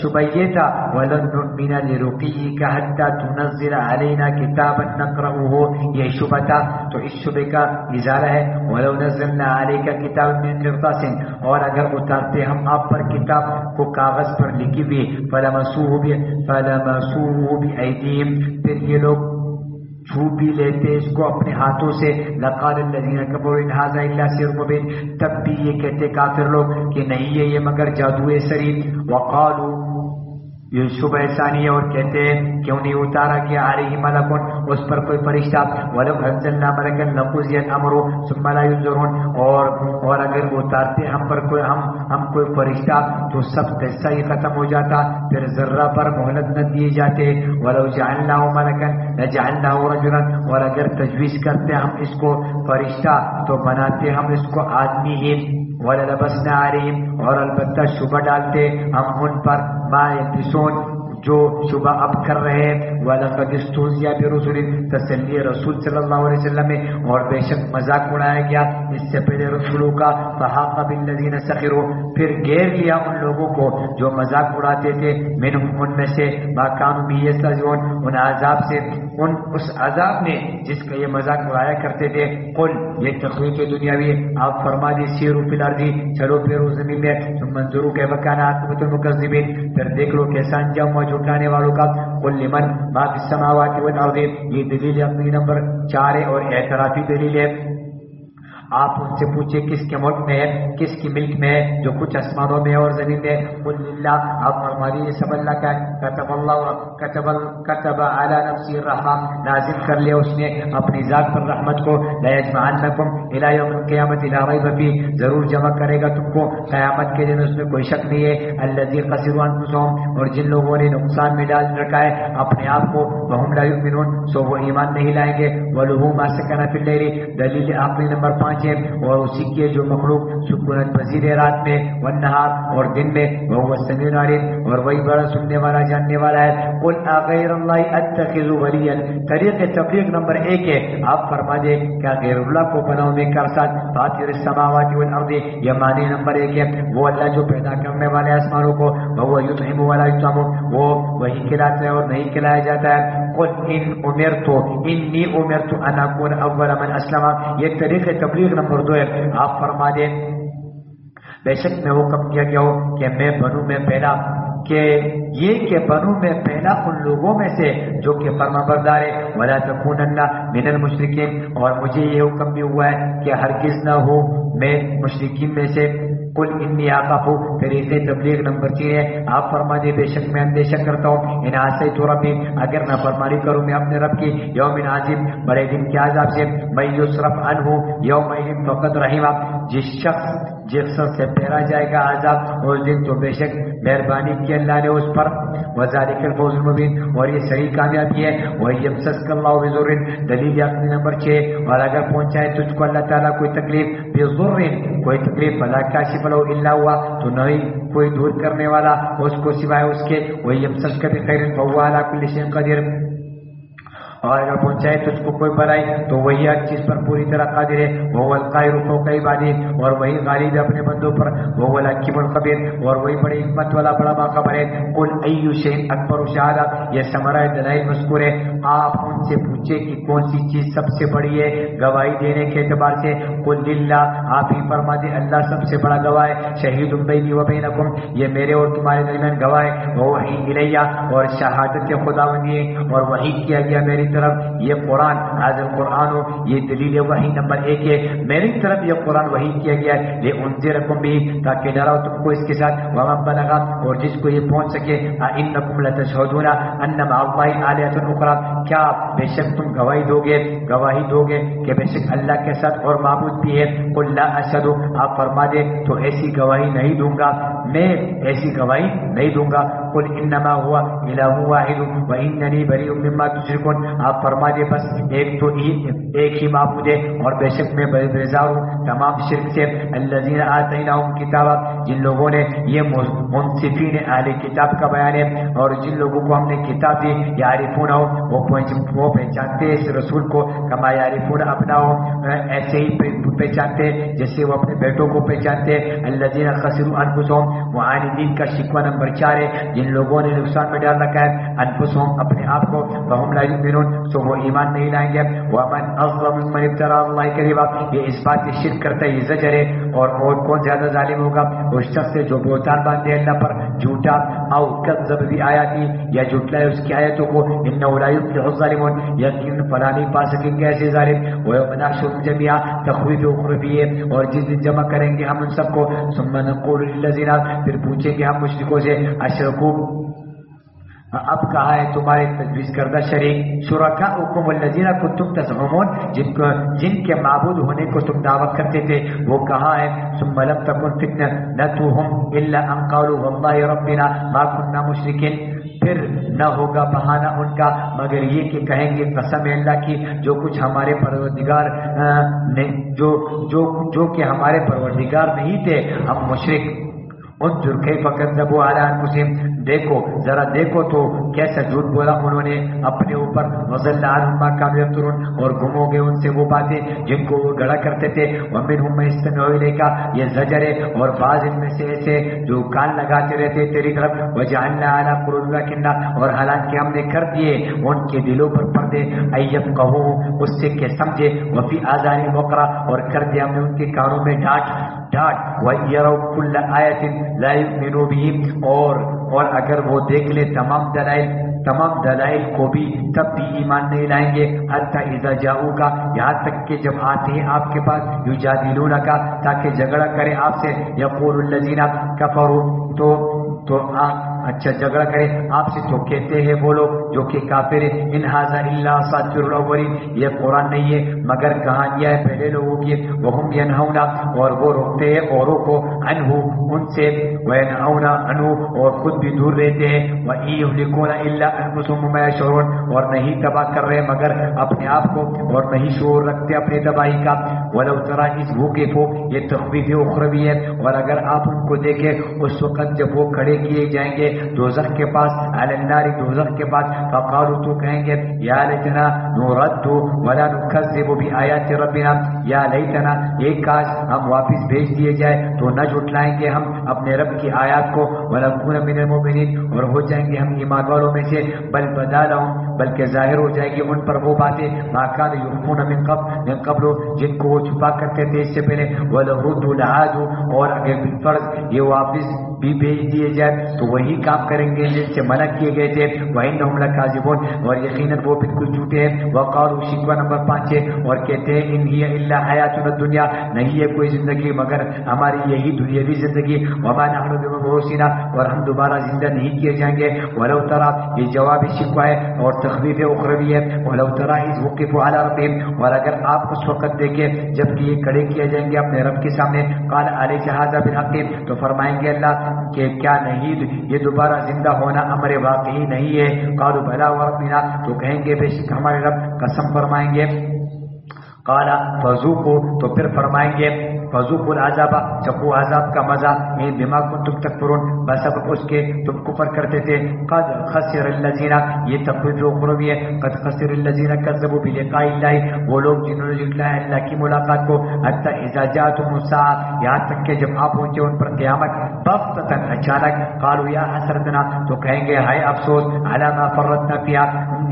صبح یہ تھا ولن نؤمن لرقیک حتی تنزل علینا کتابا نقرأہ یہ شبہ تھا تو اس شبہ کا ازالہ ہے. ولو نزلنا علیک کتاب من قرطاس اور اگر اتارتے ہم آپ پر کتاب کو کاغذ پر لکھی ہوئی فلمسوه بأیدیہم پھر یہ لوگ چھو بھی لیتے اس کو اپنے ہاتھوں سے. لقال الذین کفروا ان ھذا الا سحر مبین تب بھی یہ کہتے کافر لوگ کہ نہیں ہے یہ مگر جادو سری. وقالوا یہ شبہ ثانیہ اور کہتے ہیں کیوں نہیں اتارا کیا علیہ ملکن اس پر کوئی فرشتہ. ولو انزلنا ملکا لقضی الامر ثم لا ينظرون اور اگر اتارتے ہم پر کوئی فرشتہ تو سب قصہ ہی ختم ہو جاتا پھر ذرہ پر مہلت نہ دیے جاتے. ولو جعلناه ملکا لجعلناه رجلا اور اگر تجویز کرتے ہم اس کو فرشتہ تو بناتے ہم اس کو آدمی ہی. وَلَلَبَسْنَا عَلَيْهِمْ اور البتہ شبہ ڈالتے ہم ان پر ما يلبسون جو شبہ اب کر رہے ہیں. وَلَقَدِ اسْتُهْزِئَ بِرُسُلٍ تسلی رسول صلی اللہ علیہ وسلم میں اور بے شک مذاق اڑایا گیا اس سے پہلے رسولوں کا. فَحَاقَ بِالَّذِينَ سَخِرُوا پھر گھیر لیا ان لوگوں کو جو مذاق اڑاتے تھے منہم ان میں سے مَا كَانُوا بِهِ يَسْتَهْزِئُونَ ان عذاب سے اس عذاب نے جس کا یہ مذاق اڑایا کرتے تھے. قل یہ تخویف دنیاوی آپ فرما دی سیروا فی الارض چلو پھرو زمین میں ثم انظروا کیف کان عاقبۃ المکذبین پھر دیکھ لو کیسا انجام ہوا جھٹلانے والوں کا. قل لمن ما فی السماوات والارض یہ دلیل عقلی نمبر 4 ہے اور اعترافی دلیل ہے. آپ ان سے پوچھیں کس کے ملک میں ہے کس کی ملک میں ہے جو کچھ آسمانوں میں اور زمین میں. قل للہ آپ فرما دیجیے سب اللہ کا کتب علی نفسی الرحمہ نازل کر لیا اس نے اپنی ذات پر رحمت کو. لیجمعنکم الی یوم القیامۃ لا ریب فیہ ضرور جمع کرے گا تم کو قیامت کے دن اس میں کوئی شک نہیں ہے. الذی خسروا انفسهم اور جن لوگوں نے نقصان میں ڈال رکھا ہے اپنے آپ کو وهم لا یؤمنون سو وہ ایمان نہیں لائیں گے. وله ما سکن فی اللیل دلیل عقلی نمبر 5 اور اسی کے جو مخلوق سکونت پذیر ہے رات میں والنہار اور دن میں. وہ السمیع العلیم اور وہی بڑا سننے والا جاننے والا ہے. قل اغیر اللہ اتخذ ولیا طریق تبلیغ نمبر 1 ہے آپ فرما دے کیا غیر اللہ کو بناؤں میں کر ساتھ. فاطر السماوات والارض یہ معنی نمبر 1 ہے وہ اللہ جو پیدا کرنے والے آسمانوں کو. وہ یطعم ولا یطعم وہ وہی کھلاتا ہے اور نہیں کھلایا جاتا ہے. قل انی امرت ان اکون اول من اسلم یہ طریق تبلیغ نمبر 2 ہے آپ فرما دیں بے شک میں حکم کیا گیا ہو کہ میں بنوں میں پہلا کہ بنوں میں پہلا ان لوگوں میں سے جو کہ فرما بردار ہے. ولا تکونن من المشرکین اور مجھے یہ حکم بھی ہوا ہے کہ ہرگز نہ ہو میں مشرکین میں سے. قل انی اخاف طریق تبلیغ نمبر 3 ہے آپ فرما دے بے شک میں اندیشہ کرتا ہوں ان عصیت ربی اگر نہ فرمانی کروں میں اپنے رب کی. یوم عظیم بڑے دن کے عذاب سے. من یصرف عنہ یومئذ فقد رحمہ جس شخص سے پھیرا جائے گا عذاب اس دن تو بے شک مہربانی کی اللہ نے اس پر. وذالک الفوز المبین اور یہ صحیح کامیابی ہے. وَيَمْسَسْكَ اللَّهُ بِضُرٍّ دلیل عقلی نمبر 6 اور اگر پہنچائے تجھ کو اللہ تعالیٰ کوئی تکلیف بِضُرٍّ کوئی تکلیف فَلَا كَاشِفَ لَهُ إِلَّا هُوَ تو نہیں کوئی دور کرنے والا اس کو سوائے اس کے. وَيَمْسَسْكَ بِخَيْرٍ فَهُوَ عَلَى كُلِّ شَيْءٍ قَدِيرٌ اور اگر پہنچائے تجھ کو کوئی بھلائی تو وہی ہر چیز پر پوری طرح قادر ہے. وہ القاہر فوق عباده اور وہی غالب ہے اپنے بندوں پر. وہ الحکیم الخبیر اور وہی بڑی حکمت والا بڑا باخبر ہے. قل ای شیء اکبر شہادہ یہ ثمرہ دلائل مذکور ہے. آپ ان سے پوچھے کہ کون سی چیز سب سے بڑی ہے گواہی دینے کے اعتبار سے. قل للہ آپ ہی فرما دیں اللہ سب سے بڑا گواہ ہے. شہید بینی و بینکم یہ میرے اور تمہارے درمیان گواہ ہے. وحی الیہ اور شہادت خداوندی ہے اور وحی کیا گیا میری طرف یہ قرآن حاضر قرآن ہو، یہ دلیل وحی نمبر 1 ہے، میری طرف یہ قرآن وحی کیا گیا ہے لِأُنذِرَكُم بِهِ تاکہ ڈراؤ تم کو اس کے ساتھ، وَمَن بَلَغَ اور جس کو یہ پہنچ سکے، أَإِنَّكُمْ لَتَشْهَدُونَ أَنَّ مَعَ اللَّهِ آلِهَةً أُخْرَى کیا بے شک تم گواہی دو گے کہ بے شک اللہ کے ساتھ اور معبود بھی ہے، قُل لَا أَشْهَدُ آپ فرما دے تو ایسی گواہی نہیں دوں گا، میں ایسی گواہی نہیں دوں گا، قُلْ إِنَّمَا هُوَ إِلَٰهٌ وَاحِدٌ وَإِنَّنِي بَرِيءٌ مِّمَّا تُشْرِكُونَ آپ فرما دے بس ایک ہی معبود ہے اور بے شک میں بیزار ہوں تمام شرک سے۔ الذین آتیناہم کتابا جن لوگوں نے، یہ منصفین اہل کتاب کا بیان ہے، اور جن لوگوں کو ہم نے کتاب دی، یعرفونہ وہ پہچانتے اس رسول کو، کما یعرفون ابناءہم ایسے ہی پہچانتے جیسے وہ اپنے بیٹوں کو پہچانتے۔ الذین خسروا انفسہم معاندین کا شکوہ نمبر 4 ہے، جن لوگوں نے نقصان میں ڈال رکھا ہے انفسہم اپنے آپ کو، فہم لا یؤمنون سو وہ ایمان نہیں لائیں گے۔ ومن اظلم ممن افترى على الله كذبا یہ اس بات کی شرک کرتا ہے، یہ زجر ہے، اور کون زیادہ ظالم ہوگا؟ وہ شخص سے جو بہتان باندھے اللہ پر جھوٹا، او کذب بآیاتی یا جھٹلائے اس کی آیتوں کو، انه لا يفلح الظالمون یقین فلا نہیں پا سکیں گے ایسے ظالم۔ ويوم نحشرهم جميعا تخویف اخروی ہے، اور جس دن جمع کریں گے ہم ان سب کو، ثم نقول للذین پھر پوچھیں گے ہم مشرکوں سے، اشرکوا اب کہا ہے تمہارے تجویز کردہ شریک، شرکاؤکم الذین کنتم تزعمون جن کے معبود ہونے کو تم دعوت کرتے تھے، وہ کہا ہے، ثم لم تکن فتنتهم الا ان قالوا والله ربنا ما كنا مشرکین پھر نہ ہوگا بہانہ ان کا مگر یہ کہ کہیں گے قسم اللہ کی جو کچھ ہمارے پروردگار نے جو کہ ہمارے پروردگار نہیں تھے ہم مشرک۔ انظر کیف کذبوا علی انفسہم ذرا دیکھو تو کیسا جھوٹ بولا انہوں نے اپنے اوپر، وضل عنہم ما کانوا یفترون اور گم ہو گئے ان سے وہ باتیں جن کو وہ گڑا کرتے تھے۔ ومنہم من یستمع الیک یہ زجر ہے، اور بعض ان میں سے ایسے جو کان لگاتے رہتے تیری طرف، وجعلنا علی قلوبہم اکنہ اور حالانکہ ہم نے کر دیے ان کے دلوں پر پردے، ان یفقہوا اس سے کہ سمجھے، وفی آذانہم وقرا اور کر دیا ہم نے ان کے کانوں میں ڈانٹ، وَيَرَوْا كُلَّ آیَةٍ لَا يُؤْمِنُوا بِهِ اور اگر وہ دیکھ لے تمام دلائل کو بھی تب بھی ایمان نہیں لائیں گے، حتی اذا جاؤک یہاں تک کہ جب آتے ہیں آپ کے پاس، یجادلونک تاکہ جھگڑا کرے آپ سے، یقول الذین کفروا تو اچھا جھگڑا کرے آپ سے تو کہتے ہیں وہ لوگ جو کہ کافر ہیں، ان ھذا الا اساطیر الاولین یہ قرآن نہیں ہے مگر کہانیاں ہیں پہلے لوگوں کی، وہم ینہون اور وہ روکتے ہیں اوروں کو، عنہ ان سے، وینہون عنہ اور خود بھی دور رہتے ہیں، وَإِن یہلکون الا انفسہم وما یشعرون اور نہیں تباہ کر رہے مگر اپنے آپ کو اور نہیں شعور رکھتے اپنی تباہی کا۔ ولو تری اذ وقفوا یہ تخویف اخروی ہے، اور اگر آپ ان کو دیکھیں اس وقت جب وہ کھڑے کیے جائیں گے دوزخ کے پاس، علی النار دوزخ کے پاس، فقالوا تو کہیں گے یا لیتنا نرد ولا نکذب بآیات ربنا یا لیتنا ایک کاش ہم واپس بھیج دیے جائے تو نہ جھٹلائیں گے ہم اپنے رب کی آیات کو، ونکون من المؤمنین اور ہو جائیں گے ہم ایمان والوں میں سے، بل بدا لهم بلکہ ظاہر ہو جائے گی ان پر وہ باتیں، ما کان یخفون من قبل جن کو وہ چھپا کرتے تھے اس سے پہلے، ولو ردوا لعادوا اور اگر بالفرض یہ واپس بھی بھیج دیے جائے تو وہی کام کریں گے جن سے منع کیے گئے تھے، وَإِنَّهُمْ لَكَاذِبُونَ اور یقیناً وہ بالکل جھوٹے ہیں۔ وقالوا شکوہ نمبر 5 اور کہتے ہیں ان ہی الا حیاتنا الدنیا نہیں ہے کوئی زندگی مگر ہماری یہی دنیاوی زندگی، وما نحن بمبعوثین اور ہم دوبارہ زندہ نہیں کیے جائیں گے۔ ولو تری یہ جواب شکوہ ہے اور تخویف اخروی ہے، ولو تری اذ وقفوا علی ربہم اور اگر آپ اس وقت دیکھیں جب کہ یہ کھڑے کیے جائیں گے اپنے رب کے سامنے، قال الیس ھذا بالحق تو فرمائیں گے اللہ کہ کیا نہیں یہ دوبارہ زندہ ہونا امر واقعی نہیں ہے، قالوا بلا وربنا تو کہیں گے بے شک ہمارے رب، قسم فرمائیں گے، قال فذوقوا تو پھر فرمائیں گے فذوقوا العذاب چکھو عذاب کا مزہ، بما کنتم تکفرون بسبب اس کے تم کفر کرتے تھے، قد خسر الذین یہ تخویف اخروی ہے، قد خسر الذین کذبوا بلقاء اللہ وہ لوگ جنہوں نے جھٹلایا اللہ کی ملاقات کو، حتی اذا جاءتهم الساعة یہاں تک کہ جب آپ پہنچے ان پر قیامت بغتۃ اچانک، قالوا یا حسرتنا تو کہیں گے ہائے افسوس، علی ما فرطنا فیہا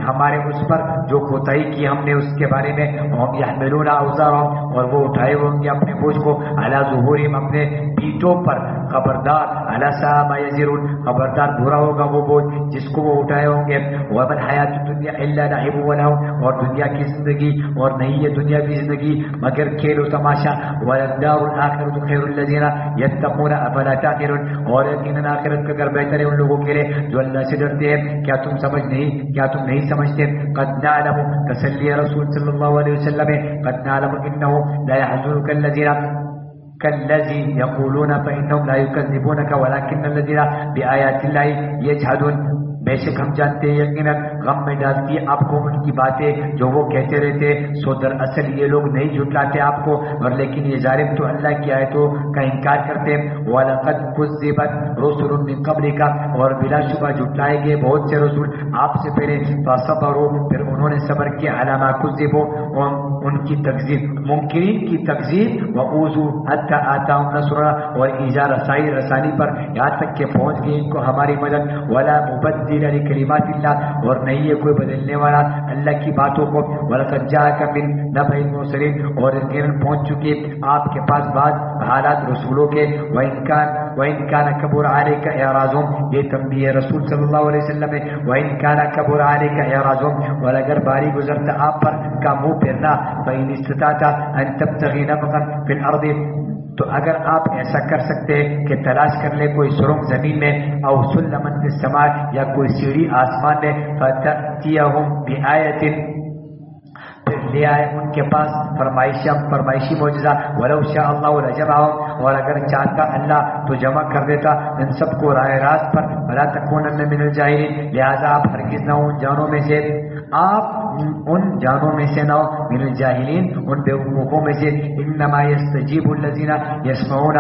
ہمارے اس پر جو کوتاہی کی ہم نے اس کے بارے میں، ہم یحملون اوزارهم اور وہ اٹھائے ہوں گے اپنے بوجھ کو، علی ظہورہم اپنے پیٹھوں پر، خبردار الا ساء ما يزرون، خبردار برا ہوگا وہ بوجھ جس کو وہ اٹھائے ہوں گے. وما الحیات الدنیا الا لعب ولهو، اور دنیا کی زندگی اور نہیں یہ دنیا کی زندگی مگر کھیل و تماشا. وللدار الاخرۃ خیر للذین یتقون افلا تعقلون، اور یقیناً آخرت کا گھر بہتر ہے ان لوگوں کے لیے جو اللہ سے ڈرتے ہیں. کیا تم نہیں سمجھتے؟ قد نعلم، تسلی رسول صلی اللہ علیہ وسلم، قد نعلم انه لا يحزنك كالذي يقولون فإنهم لا يكذبونك ولكن الذين بآيات الله يجحدون. بے شک ہم جانتے ہیں یقیناً غم میں ڈالتی ہے آپ کو ان کی باتیں جو وہ کہتے رہتے، سو دراصل یہ لوگ نہیں جھٹلاتے آپ کو، اور لیکن یہ ظالم تو اللہ کی آیتوں کا انکار کرتے. وَلَقَدْ كُذِّبَتْ رُسُلٌ مِّن قَبْلِكَ، اور بلا شبہ جھٹلائے گئے بہت سے رسول آپ سے پہلے. فَصَبَرُوا، پھر انہوں نے صبر کیا، عَلَىٰ مَا كُذِّبُوا، ان کی تکذیب، منکرین کی تکذیب. وَأُوذُوا حَتَّىٰ آتَاهُمْ نَصْرُنَا، اور ایذا رسانی پر یہاں تک کہ پہنچ گئی ان کو ہماری مدد. وَلَا مُبَدِّلَ لِكَلِمَاتِ اللَّهِ، اور نہیں ہے کوئی بدلنے والا اللہ کی باتوں کو. وَلَقَدْ جَاءَكَ مِن نَبَإِ الْمُرْسَلِينَ، اور یقیناً پہنچ چکے آپ کے پاس بعض حالات رسولوں کے. وَإِنْ كَانَ كَبُرَ عَلَيْكَ إِعْرَاضُهُمْ، یہ تنبیہ رسول صلی اللہ علیہ وسلم ہے. وَإِنْ كَانَ كَبُرَ عَلَيْكَ إِعْرَاضُهُمْ، اور اگر باری گزرتا آپ پر کا منہ پھیرنا، فَإِنِ اسْتَطَعْتَ أَن تَبْتَغِي نَفَقًا فِي الْأَرْضِ، تو اگر آپ ایسا کر سکتے کہ تلاش کر لے کوئی سرنگ زمین میں، او سلما فی السماء، یا کوئی سیڑھی آسمان میں، فتأتیہم بآیۃ، پھر لے آئے ان کے پاس فرمائشی معجزہ. ولو شاء اللہ لجمعہم، اور اگر چاہتا اللہ تو جمع کر دیتا ان سب کو راہ راست پر. ولا تکونن من الجاہلین، لہذا آپ ہرگز نہ ان جانوں میں سے نہ ہو، من الجاہلین ان بیوقوفوں میں سے. انما یستجیب الذین یسمعون،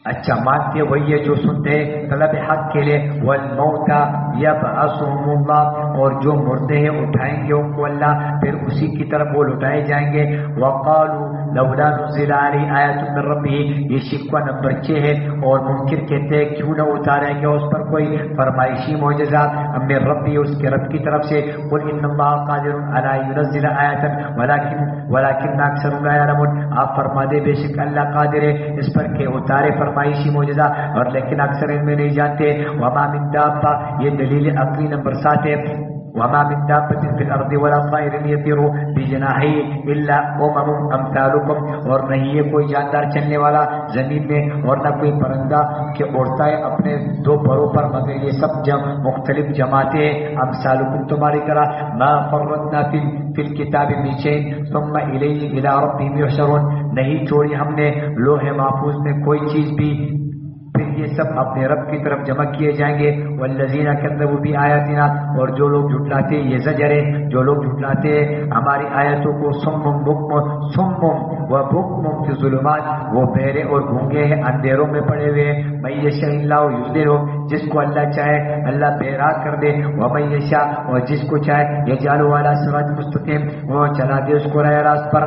اچھا مانتے وہی ہے جو سنتے ہیں طلب حق کے لیے. والموتى یبعثهم اللہ، اور جو مردے ہیں اٹھائیں گے ان کو اللہ، پھر اسی کی طرف وہ لٹائے جائیں گے. وقالوا لولا نزل علیہ آیۃ من ربہ، یہ شکوہ نمبر 6 ہے. اور منکر کہتے ہیں کیوں نہ اتاریں گے اس پر کوئی فرمائشی معجزہ من ربہ، اس کے رب کی طرف سے. قل ان اللہ قادر علی ينزل آیۃ ولکن اکثر لا یعلمون، آپ فرما دے بے شک اللہ قادر ہے اس پر کہ اتارے فرمائشی معجزہ، اور لیکن اکثر ان میں نہیں جانتے. وما من دابہ، یہ دلیل عقلی نمبر 7 ہے. وما من دابة في الأرض ولا طائر يطير بجناحيه إلا أمم أمثالكم، اور نہیں ہے کوئی جاندار چلنے والا زمین میں، اور نہ کوئی پرندہ کہ اڑتا ہے اپنے 2 پروں پر، مگر یہ سب مختلف جماعتیں امثالکم تمہاری طرح. ما فرطنا في الكتاب من شيء ثم إليه إلى ربهم يحشرون، نہیں چھوڑی ہم نے لوح محفوظ میں کوئی چیز بھی، پھر یہ سب اپنے رب کی طرف جمع کیے جائیں گے. والذین کذبوا بآیاتنا، اور جو لوگ جھٹلاتے یہ زجر ہے، جو لوگ جھٹلاتے ہماری آیتوں کو. صم وبکم فی الظلمات، وہ بہرے اور گونگے ہیں اندھیروں میں پڑے ہوئے. من یشاء اللہ یضللہ، جس کو اللہ چاہے اللہ بہرا کر دے. ومن یشاء، اور جس کو چاہے یجعلہ علی صراط مستقیم، وہ چلا دے اس کو راہ راست پر.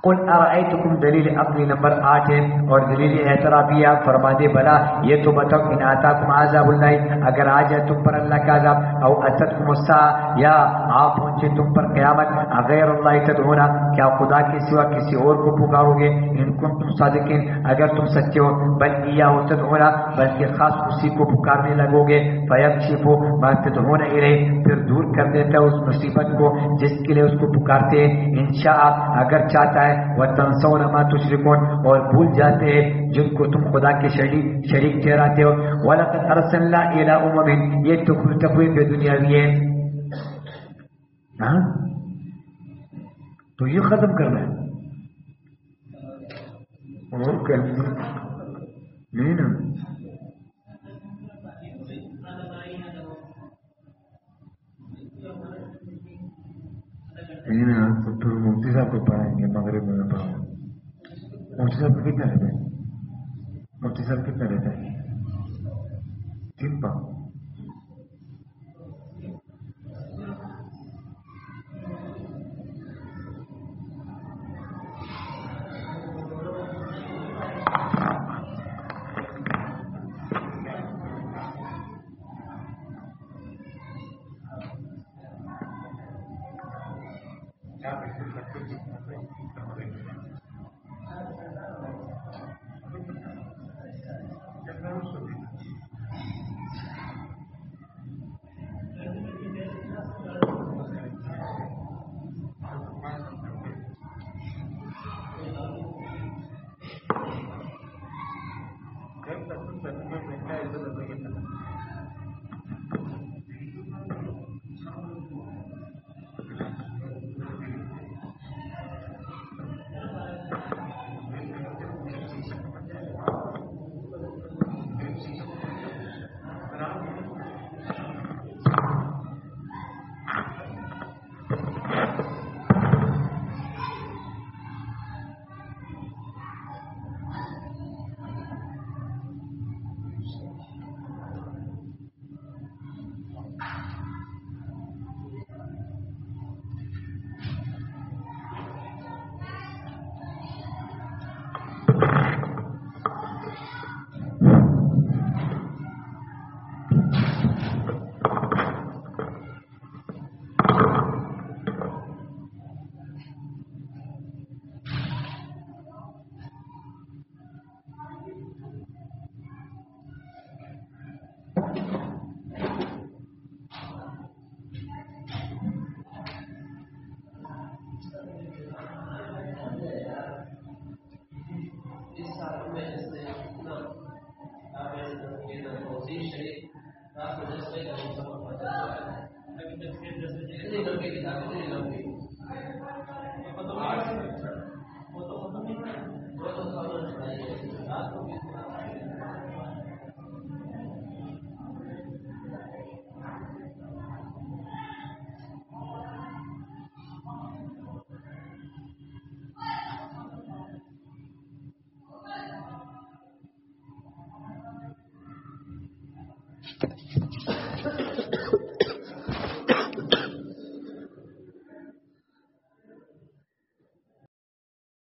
قل ارائیتکم، دلیل عقلی نمبر 8 ہے اور دلیل اعترافیہ. فرما دے بلا یہ تو بتاؤ، ان آتاکم عذاب اللہ، اگر آ جائے تم پر اللہ کا عذاب، او اتتکم الساعہ، یا آپ پہنچے تم پر قیامت. غیر اللہ تدعون، کیا خدا کے سوا کسی اور کو پکارو گے؟ ان کنتم صادقین، اگر تم سچے ہو. بل ایاہ تدعون، بلکہ خاص اسی کو پکارنے لگو گے. فیکشف ما تدعون الیہ، پھر دور کر دیتا ہے اس مصیبت کو جس کے لیے اس کو پکارتے ہیں. انشاء، اگر چاہتا ہے. وَتَنْسَوْنَ مَا تُشْرِكُونَ، اور بھول جاتے ہیں جن کو تم خدا کے شریک ٹھہراتے ہو. وَلَقَدْ أَرْسَلْنَا إِلَىٰ أُمَمٍ، یہ تخویف دنیاوی ہے. ہاں تو یہ ختم کرنا ہے اور نہیں نا. تو پھر مفتی صاحب کو پڑھائیں گے، مغرب میں پڑھاؤں. مفتی صاحب کو کتنا رہتا ہے؟ مفتی صاحب کتنا رہتا ہے؟ 3 پاؤں.